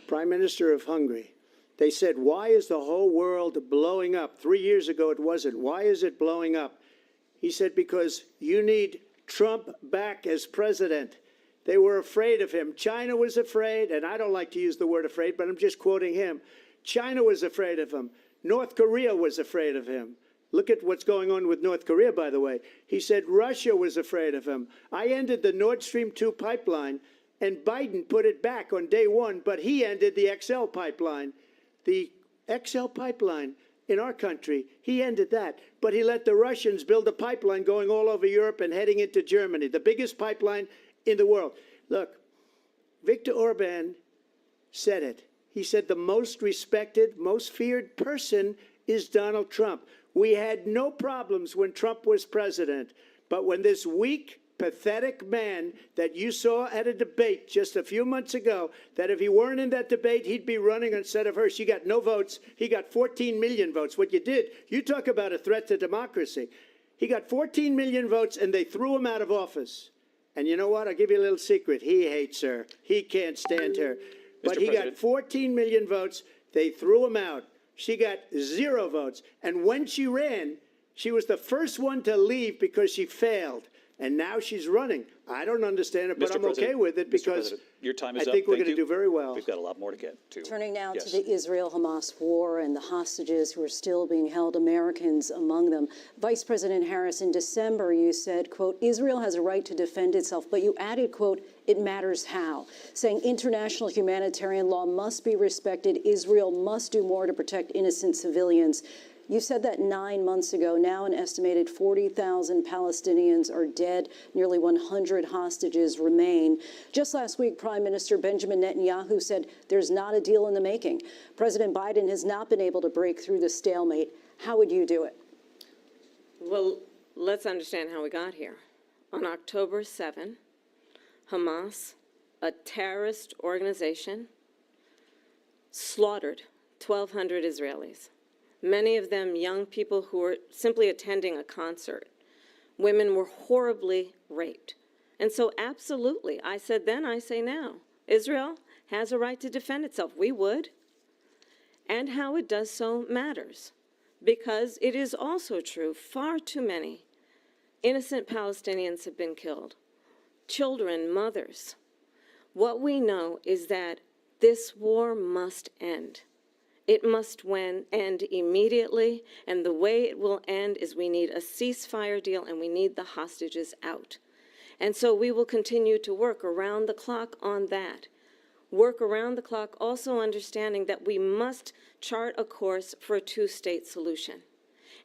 Prime Minister of Hungary. They said, why is the whole world blowing up? 3 years ago it wasn't. Why is it blowing up? He said, because you need Trump back as president. They were afraid of him. China was afraid, and I don't like to use the word afraid, but I'm just quoting him. China was afraid of him. North Korea was afraid of him. Look at what's going on with North Korea, by the way. He said Russia was afraid of him. I ended the Nord Stream 2 pipeline, and Biden put it back on day one, but he ended the XL pipeline. The XL pipeline in our country, he ended that. But he let the Russians build a pipeline going all over Europe and heading into Germany, the biggest pipeline in the world. Look, Viktor Orban said it. He said the most respected, most feared person is Donald Trump. We had no problems when Trump was president, but when this weak, pathetic man that you saw at a debate just a few months ago, that if he weren't in that debate, he'd be running instead of her. She got no votes. He got 14 million votes. What you did, you talk about a threat to democracy. He got 14 million votes, and they threw him out of office. And you know what? I'll give you a little secret. He hates her. He can't stand her. But he got 14 million votes. They threw him out. She got 0 votes. And when she ran, she was the first one to leave because she failed. And now she's running. I don't understand it, but I'm okay with it because your time is I think up. we're going to do very well. We've got a lot more to get to. Turning now to the Israel-Hamas war and the hostages who are still being held, Americans among them. Vice President Harris, in December, you said, quote, Israel has a right to defend itself, but you added, quote, it matters how, saying international humanitarian law must be respected. Israel must do more to protect innocent civilians. You said that 9 months ago. Now an estimated 40,000 Palestinians are dead. Nearly 100 hostages remain. Just last week, Prime Minister Benjamin Netanyahu said there's not a deal in the making. President Biden has not been able to break through the stalemate. How would you do it? Well, let's understand how we got here. On October 7, Hamas, a terrorist organization, slaughtered 1,200 Israelis. Many of them young people who were simply attending a concert. Women were horribly raped. And so absolutely, I said then, I say now, Israel has a right to defend itself. We would. And how it does so matters. because it is also true, far too many innocent Palestinians have been killed. Children, mothers. What we know is that this war must end. It must end immediately, and the way it will end is we need a ceasefire deal and we need the hostages out. And so we will continue to work around the clock on that. Work around the clock, also understanding that we must chart a course for a two-state solution.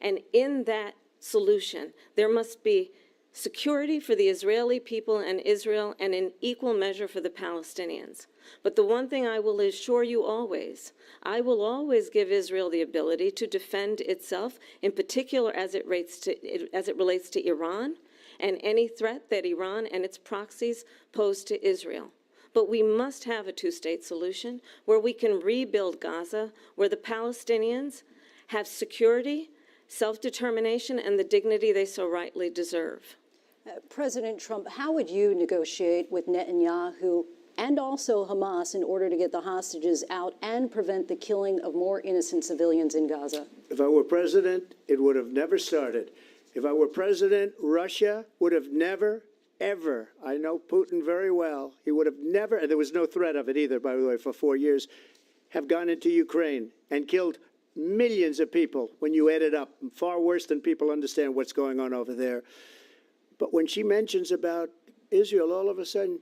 And in that solution, there must be security for the Israeli people and Israel, and in equal measure for the Palestinians. But the one thing I will assure you always, I will always give Israel the ability to defend itself, in particular as it relates to Iran and any threat that Iran and its proxies pose to Israel. But we must have a two-state solution where we can rebuild Gaza, where the Palestinians have security, self-determination, and the dignity they so rightly deserve. President Trump, how would you negotiate with Netanyahu and also Hamas in order to get the hostages out and prevent the killing of more innocent civilians in Gaza? If I were president, it would have never started. If I were president, Russia would have never, ever, I know Putin very well, he would have never, and there was no threat of it either, by the way, for 4 years, have gone into Ukraine and killed millions of people when you add it up, far worse than people understand what's going on over there. But when she mentions about Israel, all of a sudden,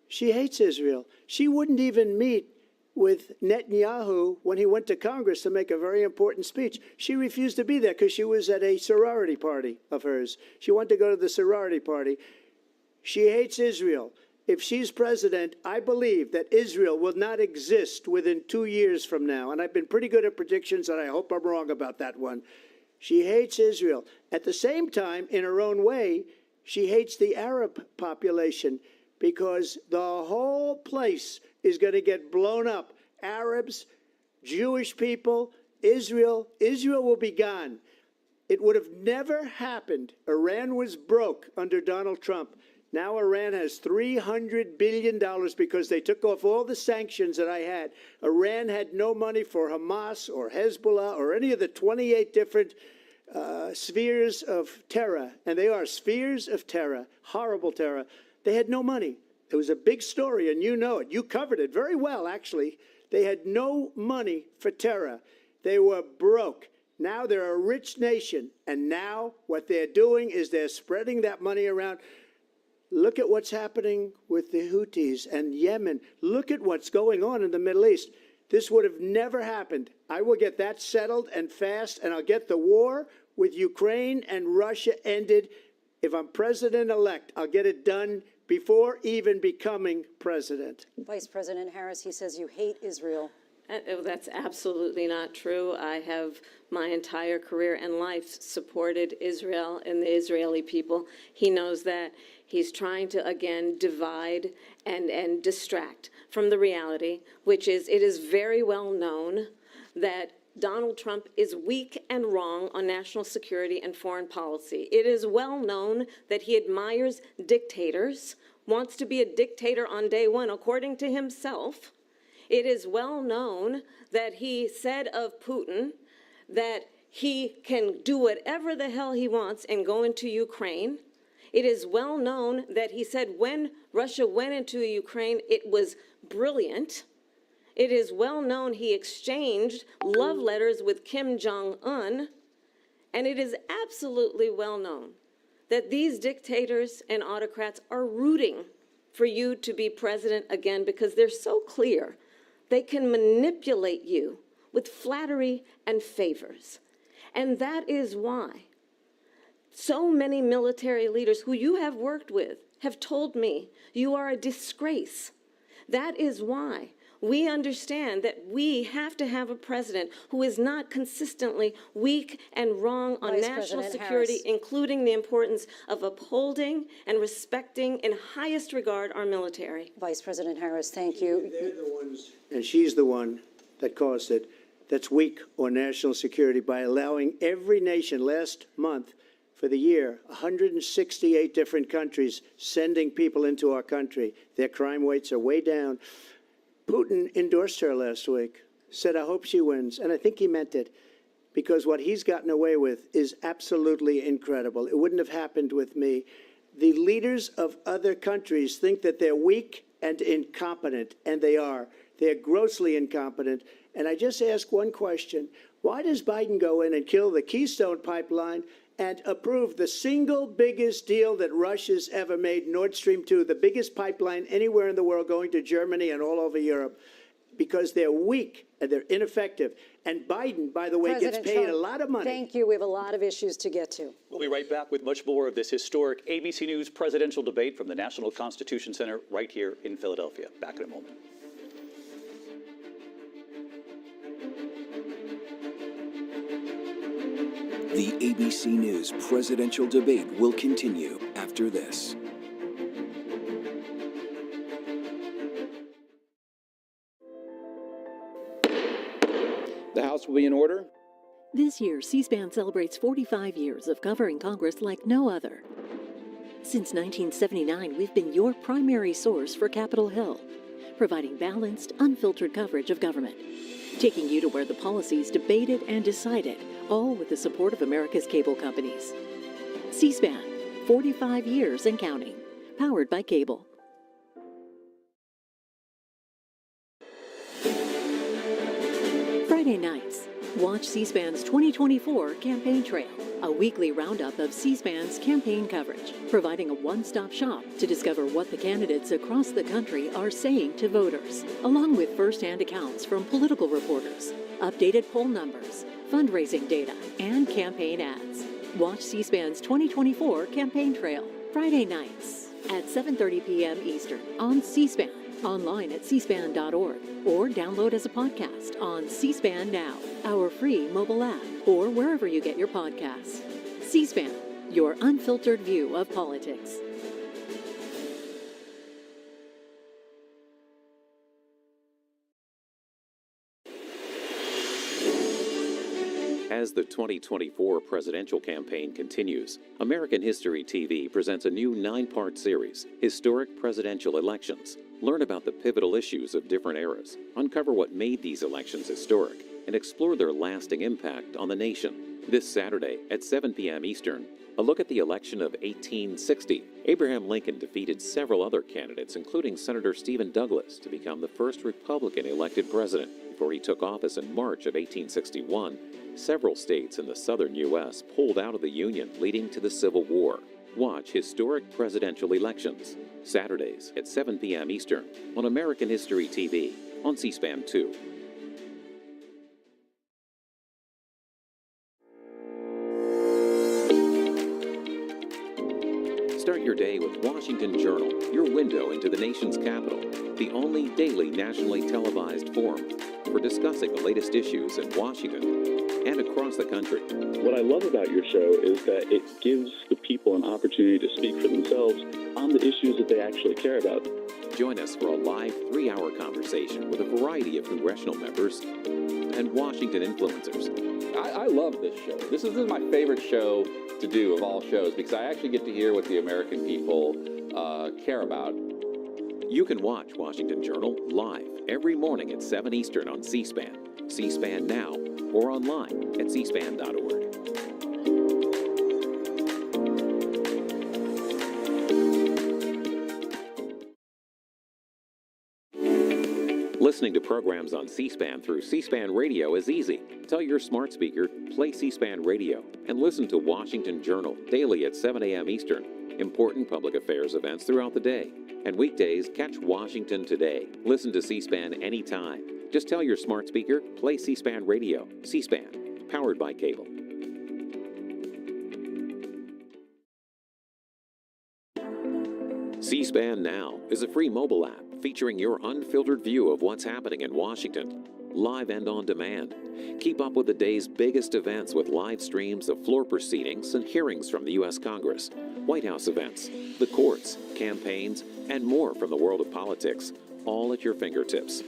she hates Israel. She wouldn't even meet with Netanyahu when he went to Congress to make a very important speech. She refused to be there because she was at a sorority party of hers. She wanted to go to the sorority party. She hates Israel. If she's president, I believe that Israel will not exist within 2 years from now. And I've been pretty good at predictions, and I hope I'm wrong about that one. She hates Israel. At the same time, in her own way, she hates the Arab population because the whole place is going to get blown up. Arabs, Jewish people, Israel will be gone. It would have never happened. Iran was broke under Donald Trump. Now Iran has $300 billion because they took off all the sanctions that I had. Iran had no money for Hamas or Hezbollah or any of the 28 different spheres of terror. And they are spheres of terror, horrible terror. They had no money. It was a big story, and you know it. You covered it very well, actually. They had no money for terror. They were broke. Now they're a rich nation, and now what they're doing is they're spreading that money around. Look at what's happening with the Houthis and Yemen. Look at what's going on in the Middle East. This would have never happened. I will get that settled and fast, and I'll get the war with Ukraine and Russia ended. If I'm president-elect, I'll get it done before even becoming president. Vice President Harris, he says you hate Israel. That's absolutely not true. I have my entire career and life supported Israel and the Israeli people. He knows that. He's trying to, again, divide and distract from the reality, which is it is very well known that Donald Trump is weak and wrong on national security and foreign policy. It is well known that he admires dictators, wants to be a dictator on day one, according to himself. It is well known that he said of Putin that he can do whatever the hell he wants and go into Ukraine. It is well known that he said when Russia went into Ukraine, it was brilliant. It is well known he exchanged love letters with Kim Jong-un. And it is absolutely well known that these dictators and autocrats are rooting for you to be president again because they're so clear. They can manipulate you with flattery and favors. And that is why so many military leaders who you have worked with have told me you are a disgrace. That is why we understand that we have to have a president who is not consistently weak and wrong on Vice national President security, Harris. including the importance of upholding and respecting in highest regard our military. Vice President Harris, thank you. They're the ones, and she's the one that caused it, that's weak on national security by allowing every nation last month for the year, 168 different countries sending people into our country. Their crime rates are way down. Putin endorsed her last week, said, I hope she wins, and I think he meant it. because what he's gotten away with is absolutely incredible. It wouldn't have happened with me. The leaders of other countries think that they're weak and incompetent, and they are. They're grossly incompetent. And I just ask one question. Why does Biden go in and kill the Keystone Pipeline and approve the single biggest deal that Russia's ever made, Nord Stream 2, the biggest pipeline anywhere in the world going to Germany and all over Europe? Because they're weak and they're ineffective. And Biden, by the way, President gets paid Trump, a lot of money. Thank you. We have a lot of issues to get to. We'll be right back with much more of this historic ABC News presidential debate from the National Constitution Center right here in Philadelphia. Back in a moment. The ABC News presidential debate will continue after this. The House will be in order. This year, C-SPAN celebrates 45 years of covering Congress like no other. Since 1979, we've been your primary source for Capitol Hill, providing balanced, unfiltered coverage of government, taking you to where the policy's debated and decided, all with the support of America's cable companies. C-SPAN, 45 years and counting, powered by cable. Friday nights, watch C-SPAN's 2024 Campaign Trail, a weekly roundup of C-SPAN's campaign coverage, providing a one-stop shop to discover what the candidates across the country are saying to voters, along with first-hand accounts from political reporters, updated poll numbers, fundraising data, and campaign ads. Watch C-SPAN's 2024 Campaign Trail, Friday nights at 7:30 p.m. Eastern on C-SPAN, online at cspan.org, or download as a podcast on C-SPAN Now, our free mobile app, or wherever you get your podcasts. C-SPAN, your unfiltered view of politics. As the 2024 presidential campaign continues, American History TV presents a new 9-part series, Historic Presidential Elections. Learn about the pivotal issues of different eras, uncover what made these elections historic, and explore their lasting impact on the nation. This Saturday at 7 p.m. Eastern, a look at the election of 1860. Abraham Lincoln defeated several other candidates, including Senator Stephen Douglas, to become the first Republican elected president. Before he took office in March of 1861, several states in the southern U.S. pulled out of the Union, leading to the Civil War. Watch Historic Presidential Elections, Saturdays at 7 p.m. Eastern on American History TV on C-SPAN 2. Start your day with Washington Journal, your window into the nation's capital, the only daily nationally televised forum for discussing the latest issues in Washington and across the country. What I love about your show is that it gives the people an opportunity to speak for themselves on the issues that they actually care about. Join us for a live 3-hour conversation with a variety of congressional members and Washington influencers. I love this show. This is my favorite show to do of all shows because I actually get to hear what the American people care about. You can watch Washington Journal live every morning at 7 Eastern on C-SPAN, C-SPAN Now, or online at cspan.org. Listening to programs on C-SPAN through C-SPAN Radio is easy. Tell your smart speaker, play C-SPAN Radio, and listen to Washington Journal daily at 7 a.m. Eastern. Important public affairs events throughout the day. And weekdays, catch Washington Today. Listen to C-SPAN anytime. Just tell your smart speaker, play C-SPAN Radio. C-SPAN, powered by cable. C-SPAN Now is a free mobile app featuring your unfiltered view of what's happening in Washington, live and on demand. Keep up with the day's biggest events with live streams of floor proceedings and hearings from the U.S. Congress, White House events, the courts, campaigns, and more from the world of politics, all at your fingertips.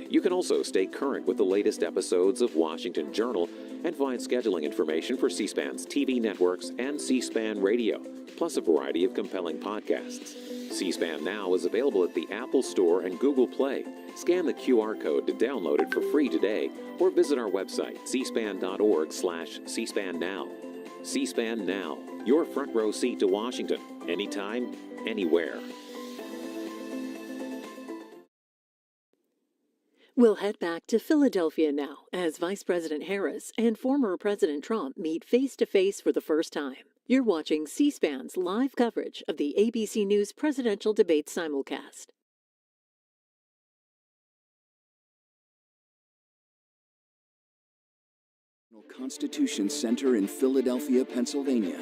You can also stay current with the latest episodes of Washington Journal and find scheduling information for C-SPAN's TV networks and C-SPAN Radio, plus a variety of compelling podcasts. C-SPAN Now is available at the Apple Store and Google Play. Scan the QR code to download it for free today or visit our website, cspan.org/cspan now. C-SPAN Now, your front row seat to Washington, anytime, anywhere. We'll head back to Philadelphia now as Vice President Harris and former President Trump meet face-to-face for the first time. You're watching C-SPAN's live coverage of the ABC News presidential debate simulcast. Constitution Center in Philadelphia, Pennsylvania.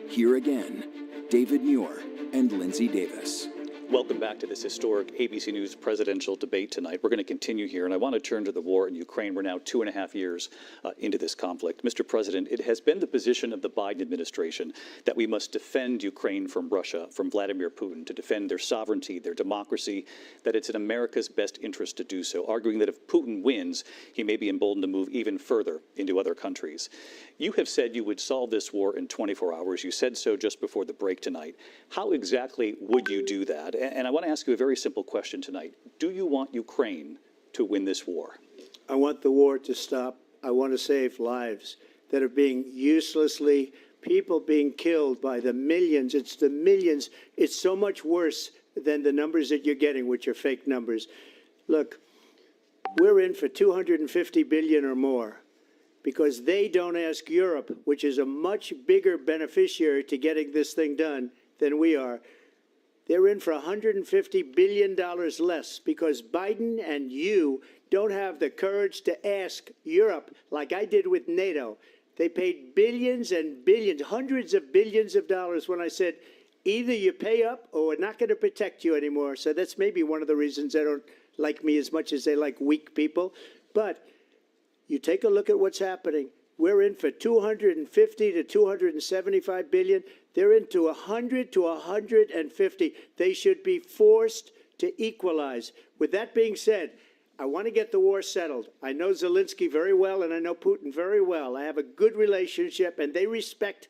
Here again, David Muir and Lindsay Davis. Welcome back to this historic ABC News presidential debate tonight. We're going to continue here, and I want to turn to the war in Ukraine. We're now 2.5 years into this conflict. Mr. President, it has been the position of the Biden administration that we must defend Ukraine from Russia, from Vladimir Putin, to defend their sovereignty, their democracy, that it's in America's best interest to do so, arguing that if Putin wins, he may be emboldened to move even further into other countries. You have said you would solve this war in 24 hours. You said so just before the break tonight. How exactly would you do that? And I want to ask you a very simple question tonight. Do you want Ukraine to win this war? I want the war to stop. I want to save lives that are being uselessly, people being killed by the millions. It's the millions. It's so much worse than the numbers that you're getting, which are fake numbers. Look, we're in for 250 billion or more because they don't ask Europe, which is a much bigger beneficiary to getting this thing done than we are. They're in for $150 billion less because Biden and you don't have the courage to ask Europe like I did with NATO. They paid billions and billions, hundreds of billions of dollars when I said, either you pay up or we're not going to protect you anymore. So that's maybe one of the reasons they don't like me as much as they like weak people. But you take a look at what's happening. We're in for 250 to 275 billion. They're into 100 to 150. They should be forced to equalize. With that being said, I want to get the war settled. I know Zelensky very well, and I know Putin very well. I have a good relationship, and they respect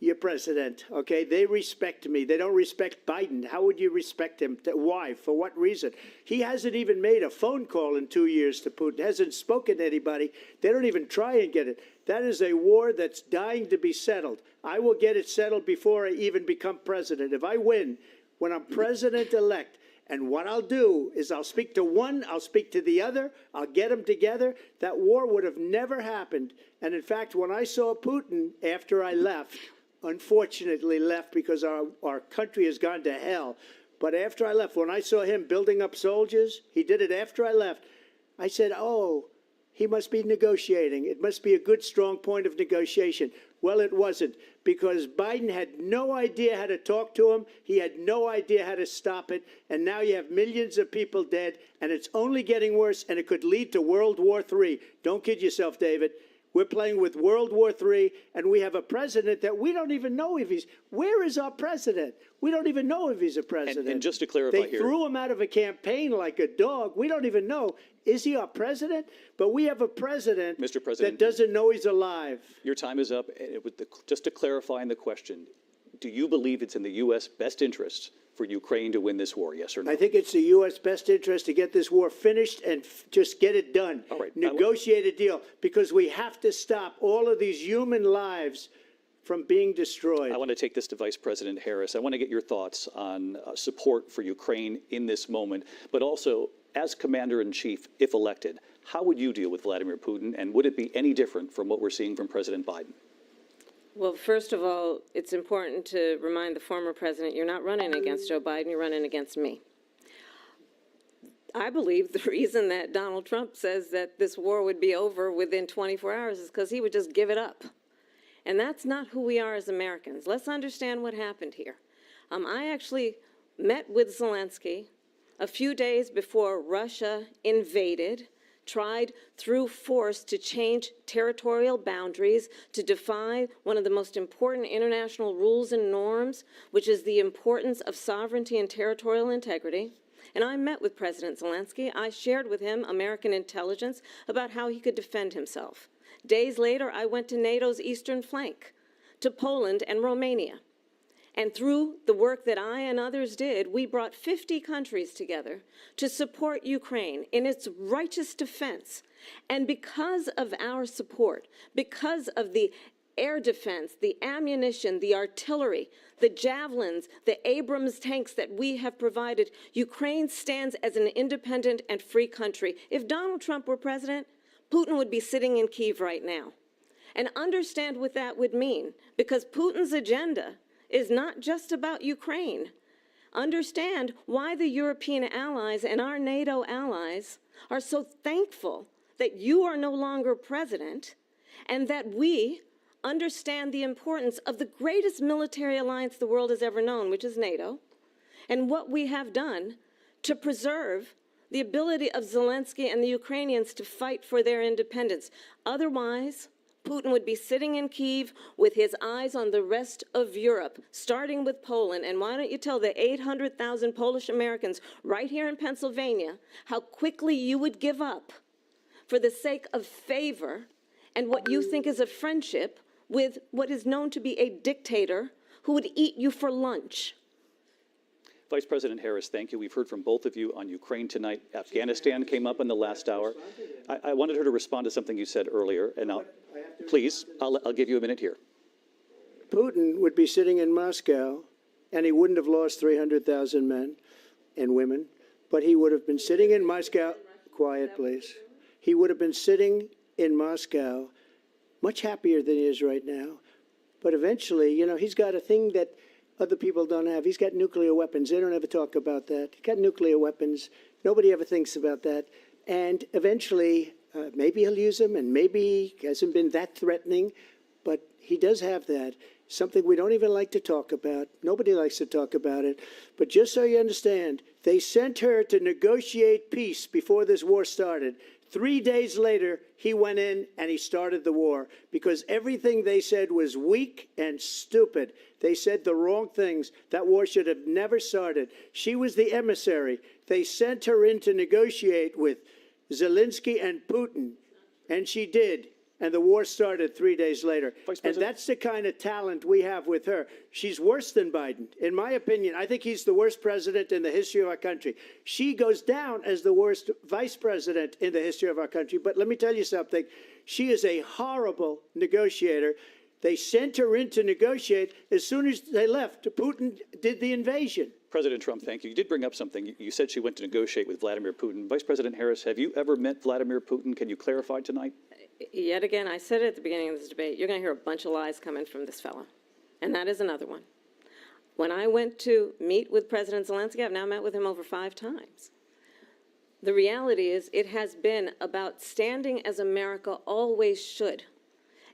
your president, okay? They respect me. They don't respect Biden. How would you respect him? Why? For what reason? He hasn't even made a phone call in 2 years to Putin, hasn't spoken to anybody. They don't even try and get it. That is a war that's dying to be settled. I will get it settled before I even become president. If I win, when I'm president-elect, and what I'll do is I'll speak to one, I'll speak to the other, I'll get them together. That war would have never happened. And in fact, when I saw Putin after I left, unfortunately left because our country has gone to hell. But after I left, when I saw him building up soldiers, he did it after I left, I said, oh, he must be negotiating. It must be a good, strong point of negotiation. Well, it wasn't, because Biden had no idea how to talk to him. He had no idea how to stop it. And now you have millions of people dead, and it's only getting worse, and it could lead to World War III. Don't kid yourself, David. We're playing with World War III, and we have a president that we don't even know if he's... Where is our president? We don't even know if he's a president. And just to clarify they here... threw him out of a campaign like a dog. We don't even know. Is he our president? But we have a president, Mr. President, that doesn't know he's alive. Your time is up. Just to clarify in the question, do you believe it's in the U.S. best interest for Ukraine to win this war, yes or no? I think it's the U.S. best interest to get this war finished and just get it done. All right. Negotiate a deal, because we have to stop all of these human lives from being destroyed. I want to take this to Vice President Harris. I want to get your thoughts on support for Ukraine in this moment, but also, as Commander-in-Chief, if elected, how would you deal with Vladimir Putin, and would it be any different from what we're seeing from President Biden? Well, first of all, it's important to remind the former president, you're not running against Joe Biden, you're running against me. I believe the reason that Donald Trump says that this war would be over within 24 hours is because he would just give it up. And that's not who we are as Americans. Let's understand what happened here. I actually met with Zelensky a few days before Russia invaded, tried through force to change territorial boundaries, to defy one of the most important international rules and norms, which is the importance of sovereignty and territorial integrity. And I met with President Zelensky. I shared with him American intelligence about how he could defend himself. Days later, I went to NATO's eastern flank, to Poland and Romania. And through the work that I and others did, we brought 50 countries together to support Ukraine in its righteous defense. And because of our support, because of the air defense, the ammunition, the artillery, the javelins, the Abrams tanks that we have provided, Ukraine stands as an independent and free country. If Donald Trump were president, Putin would be sitting in Kyiv right now. And understand what that would mean, because Putin's agenda is not just about Ukraine. Understand why the European allies and our NATO allies are so thankful that you are no longer president, and that we understand the importance of the greatest military alliance the world has ever known, which is NATO, and what we have done to preserve the ability of Zelensky and the Ukrainians to fight for their independence. Otherwise, Putin would be sitting in Kyiv with his eyes on the rest of Europe, starting with Poland. And why don't you tell the 800,000 Polish Americans right here in Pennsylvania how quickly you would give up for the sake of favor and what you think is a friendship with what is known to be a dictator who would eat you for lunch. Vice President Harris, thank you. We've heard from both of you on Ukraine tonight. Afghanistan came up in the last hour. I wanted her to respond to something you said earlier, and please, I'll give you a minute here. Putin would be sitting in Moscow, and he wouldn't have lost 300,000 men and women, but he would have been sitting in Moscow. Quiet, please. He would have been sitting in Moscow much happier than he is right now. But eventually, you know, he's got a thing that other people don't have. He's got nuclear weapons. They don't ever talk about that. He's got nuclear weapons. Nobody ever thinks about that. And eventually, maybe he'll use them, and maybe he hasn't been that threatening, but he does have that. Something we don't even like to talk about. Nobody likes to talk about it. But just so you understand, they sent her to negotiate peace before this war started. 3 days later, he went in and he started the war because everything they said was weak and stupid. They said the wrong things. That war should have never started. She was the emissary. They sent her in to negotiate with Zelensky and Putin, and she did. And the war started 3 days later. And that's the kind of talent we have with her. She's worse than Biden. In my opinion, I think he's the worst president in the history of our country. She goes down as the worst vice president in the history of our country. But let me tell you something. She is a horrible negotiator. They sent her in to negotiate. As soon as they left, Putin did the invasion. President Trump, thank you. You did bring up something. You said she went to negotiate with Vladimir Putin. Vice President Harris, have you ever met Vladimir Putin? Can you clarify tonight? Yet again, I said it at the beginning of this debate, you're going to hear a bunch of lies coming from this fellow. And that is another one. When I went to meet with President Zelensky, I've now met with him over 5 times. The reality is it has been about standing as America always should,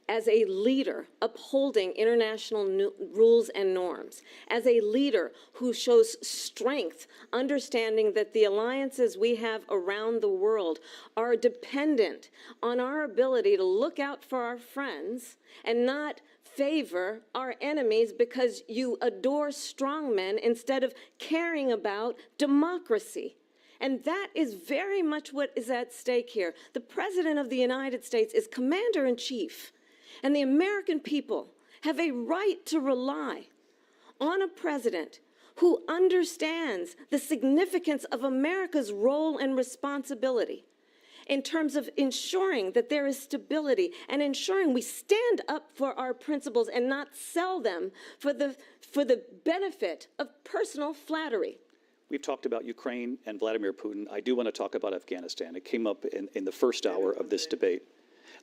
as a leader upholding international rules and norms, as a leader who shows strength, understanding that the alliances we have around the world are dependent on our ability to look out for our friends and not favor our enemies because you adore strong men instead of caring about democracy. And that is very much what is at stake here. The President of the United States is commander-in-chief. And the American people have a right to rely on a president who understands the significance of America's role and responsibility in terms of ensuring that there is stability and ensuring we stand up for our principles and not sell them for the benefit of personal flattery. We've talked about Ukraine and Vladimir Putin. I do want to talk about Afghanistan. It came up in the first hour of this debate.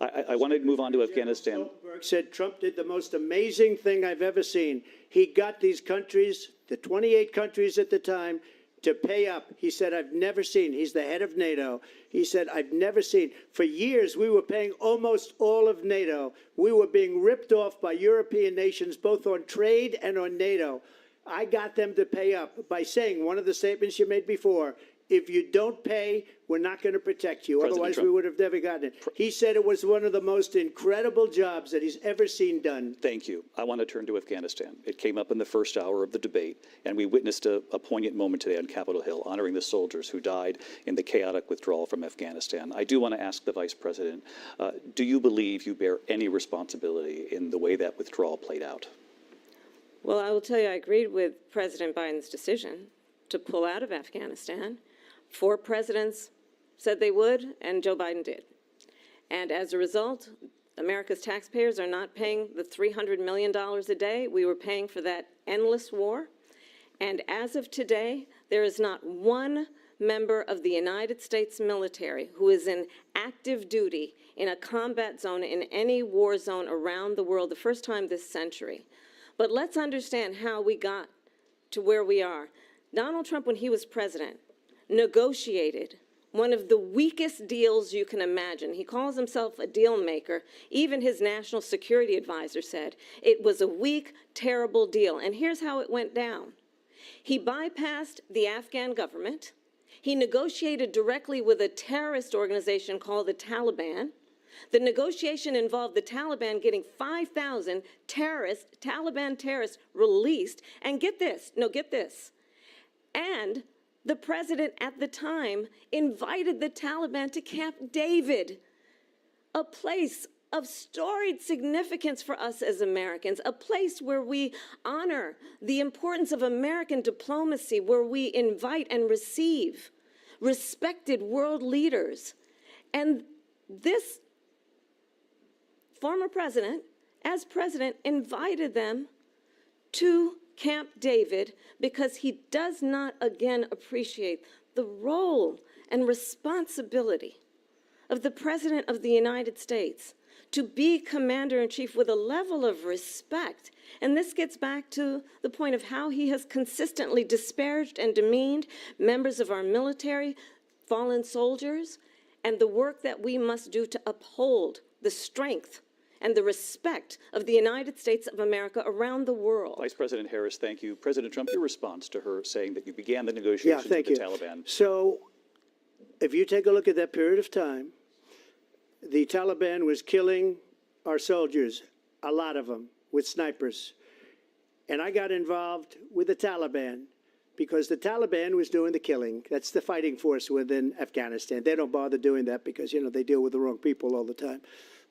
I want to move on to Afghanistan. Stoltenberg said Trump did the most amazing thing I've ever seen. He got these countries, the 28 countries at the time, to pay up. He said, I've never seen. He's the head of NATO. He said, I've never seen. For years, we were paying almost all of NATO. We were being ripped off by European nations, both on trade and on NATO. I got them to pay up by saying one of the statements you made before, if you don't pay, we're not going to protect you. Otherwise, we would have never gotten it. He said it was one of the most incredible jobs that he's ever seen done. Thank you. I want to turn to Afghanistan. It came up in the first hour of the debate, and we witnessed a poignant moment today on Capitol Hill, honoring the soldiers who died in the chaotic withdrawal from Afghanistan. I do want to ask the Vice President, do you believe you bear any responsibility in the way that withdrawal played out? Well, I will tell you, I agreed with President Biden's decision to pull out of Afghanistan. 4 presidents said they would, and Joe Biden did. And as a result, America's taxpayers are not paying the $300 million a day we were paying for that endless war. And as of today, there is not one member of the United States military who is in active duty in a combat zone in any war zone around the world, the first time this century. But let's understand how we got to where we are. Donald Trump, when he was president, negotiated one of the weakest deals you can imagine. He calls himself a deal maker. Even his national security advisor said it was a weak, terrible deal. And here's how it went down. He bypassed the Afghan government. He negotiated directly with a terrorist organization called the Taliban. The negotiation involved the Taliban getting 5,000 Taliban terrorists released. And get this, and the president at the time invited the Taliban to Camp David, a place of storied significance for us as Americans, a place where we honor the importance of American diplomacy, where we invite and receive respected world leaders. And this former president, as president, invited them to Camp David because he does not again appreciate the role and responsibility of the President of the United States to be commander-in-chief with a level of respect. And this gets back to the point of how he has consistently disparaged and demeaned members of our military, fallen soldiers, and the work that we must do to uphold the strength and the respect of the United States of America around the world. Vice President Harris, thank you. President Trump, your response to her saying that you began the negotiations with the Taliban. So if you take a look at that period of time, the Taliban was killing our soldiers, a lot of them, with snipers. And I got involved with the Taliban because the Taliban was doing the killing. That's the fighting force within Afghanistan. They don't bother doing that because, you know, they deal with the wrong people all the time.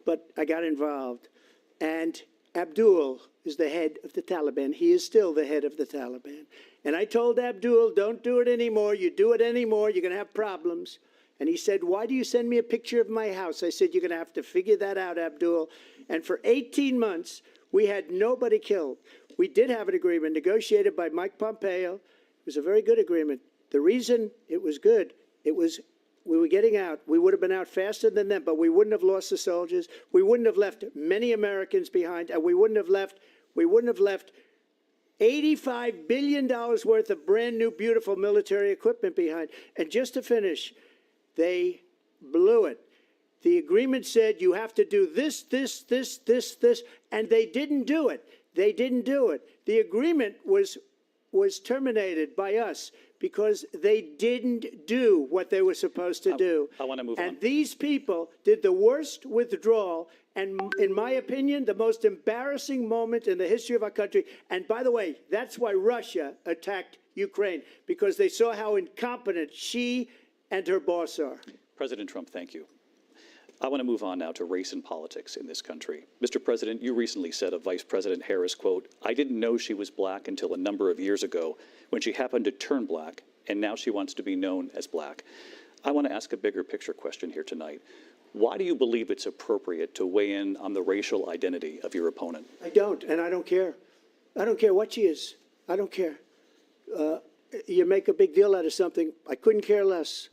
But I got involved. And Abdul is the head of the Taliban. He is still the head of the Taliban. And I told Abdul, don't do it anymore. You do it anymore, you're going to have problems. And he said, why do you send me a picture of my house? I said, you're going to have to figure that out, Abdul. And for 18 months, we had nobody killed. We did have an agreement negotiated by Mike Pompeo. It was a very good agreement. The reason it was good, it was we were getting out. We would have been out faster than them, but we wouldn't have lost the soldiers. We wouldn't have left many Americans behind, and we wouldn't have left $85 billion worth of brand new, beautiful military equipment behind. And just to finish, they blew it. The agreement said you have to do this, and they didn't do it. They didn't do it. The agreement was terminated by us because they didn't do what they were supposed to do. I want to move on. And these people did the worst withdrawal, and in my opinion, the most embarrassing moment in the history of our country. And by the way, that's why Russia attacked Ukraine, because they saw how incompetent she and her boss are. President Trump, thank you. I want to move on now to race and politics in this country. Mr. President, you recently said of Vice President Harris, quote, I didn't know she was black until a number of years ago when she happened to turn black, and now she wants to be known as black. I want to ask a bigger picture question here tonight. Why do you believe it's appropriate to weigh in on the racial identity of your opponent? I don't, and I don't care. I don't care what she is. I don't care. You make a big deal out of something. I couldn't care less.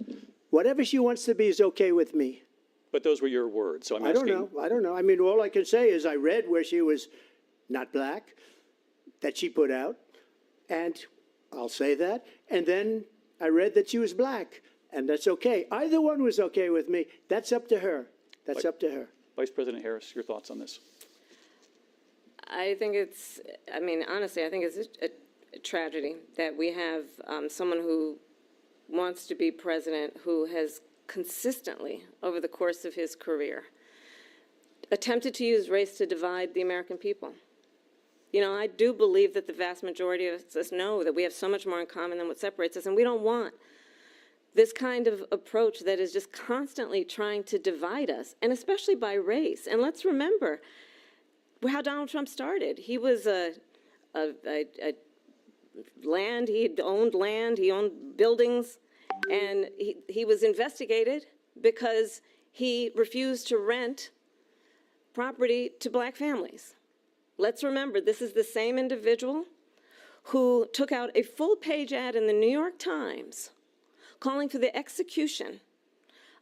Whatever she wants to be is okay with me. But those were your words, so I'm asking. I don't know. I mean, all I can say is I read where she was not black, that she put out, and I'll say that. And then I read that she was black, and that's okay. Either one was okay with me. That's up to her. That's up to her. Vice President Harris, your thoughts on this? I think it's, I mean, honestly, I think it's a tragedy that we have someone who wants to be president who has consistently, over the course of his career, attempted to use race to divide the American people. You know, I do believe that the vast majority of us know that we have so much more in common than what separates us, and we don't want this kind of approach that is just constantly trying to divide us, and especially by race. And let's remember how Donald Trump started. He was a land. He owned buildings, and he was investigated because he refused to rent property to black families. Let's remember, this is the same individual who took out a full-page ad in the New York Times calling for the execution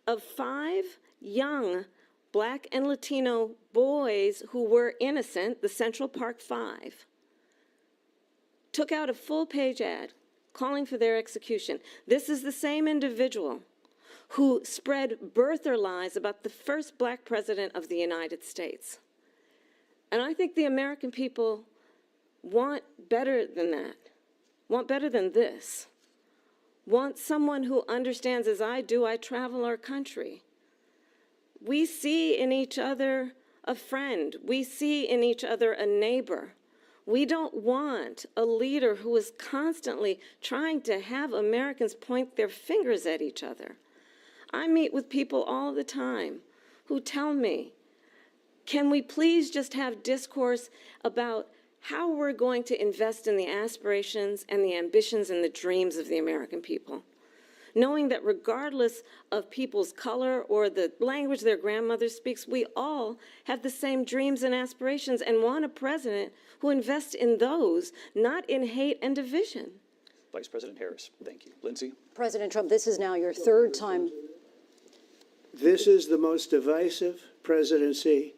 of 5 young black and Latino boys who were innocent, the Central Park 5. Took out a full-page ad calling for their execution. This is the same individual who spread birther lies about the first black president of the United States. And I think the American people want better than that, want better than this, want someone who understands, as I do, I travel our country. We see in each other a friend. We see in each other a neighbor. We don't want a leader who is constantly trying to have Americans point their fingers at each other. I meet with people all the time who tell me, can we please just have discourse about how we're going to invest in the aspirations and the ambitions and the dreams of the American people? Knowing that regardless of people's color or the language their grandmother speaks, we all have the same dreams and aspirations and want a president who invests in those, not in hate and division. Vice President Harris, thank you. Lindsay? President Trump, this is now your 3rd time. This is the most divisive presidency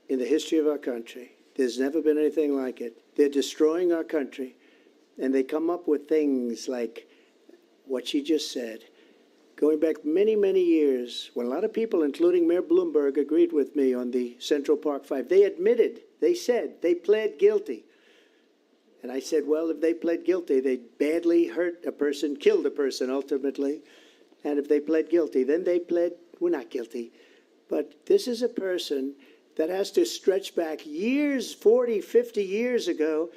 in the history of our country. There's never been anything like it. They're destroying our country, and they come up with things like what she just said. Going back many, many years, when a lot of people, including Mayor Bloomberg, agreed with me on the Central Park 5, they admitted, they said, they pled guilty. And I said, well, if they pled guilty, they badly hurt a person, killed a person ultimately. And if they pled guilty, then they pled, we're not guilty. But this is a person that has to stretch back years, 40, 50 years ago,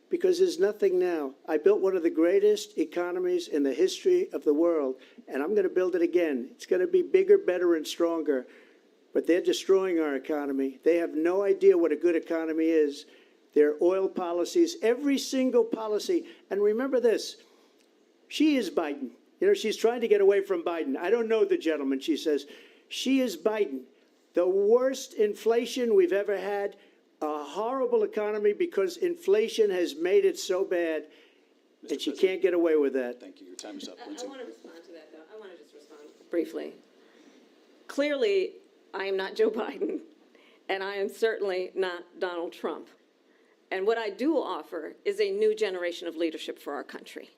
because there's nothing now. I built one of the greatest economies in the history of the world, and I'm going to build it again. It's going to be bigger, better, and stronger. But they're destroying our economy. They have no idea what a good economy is. Their oil policies, every single policy. And remember this, she is Biden. You know, she's trying to get away from Biden. I don't know the gentleman, she says. She is Biden. The worst inflation we've ever had, a horrible economy because inflation has made it so bad, and she can't get away with that. Thank you. Your time is up. Lindsay? I want to respond to that, though. I want to just respond briefly. Clearly, I am not Joe Biden, and I am certainly not Donald Trump. And what I do offer is a new generation of leadership for our country,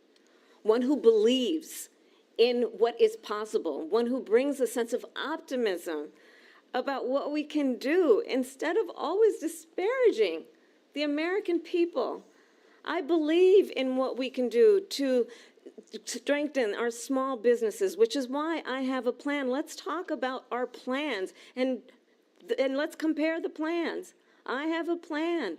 one who believes in what is possible, one who brings a sense of optimism about what we can do instead of always disparaging the American people. I believe in what we can do to strengthen our small businesses, which is why I have a plan. Let's talk about our plans and let's compare the plans. I have a plan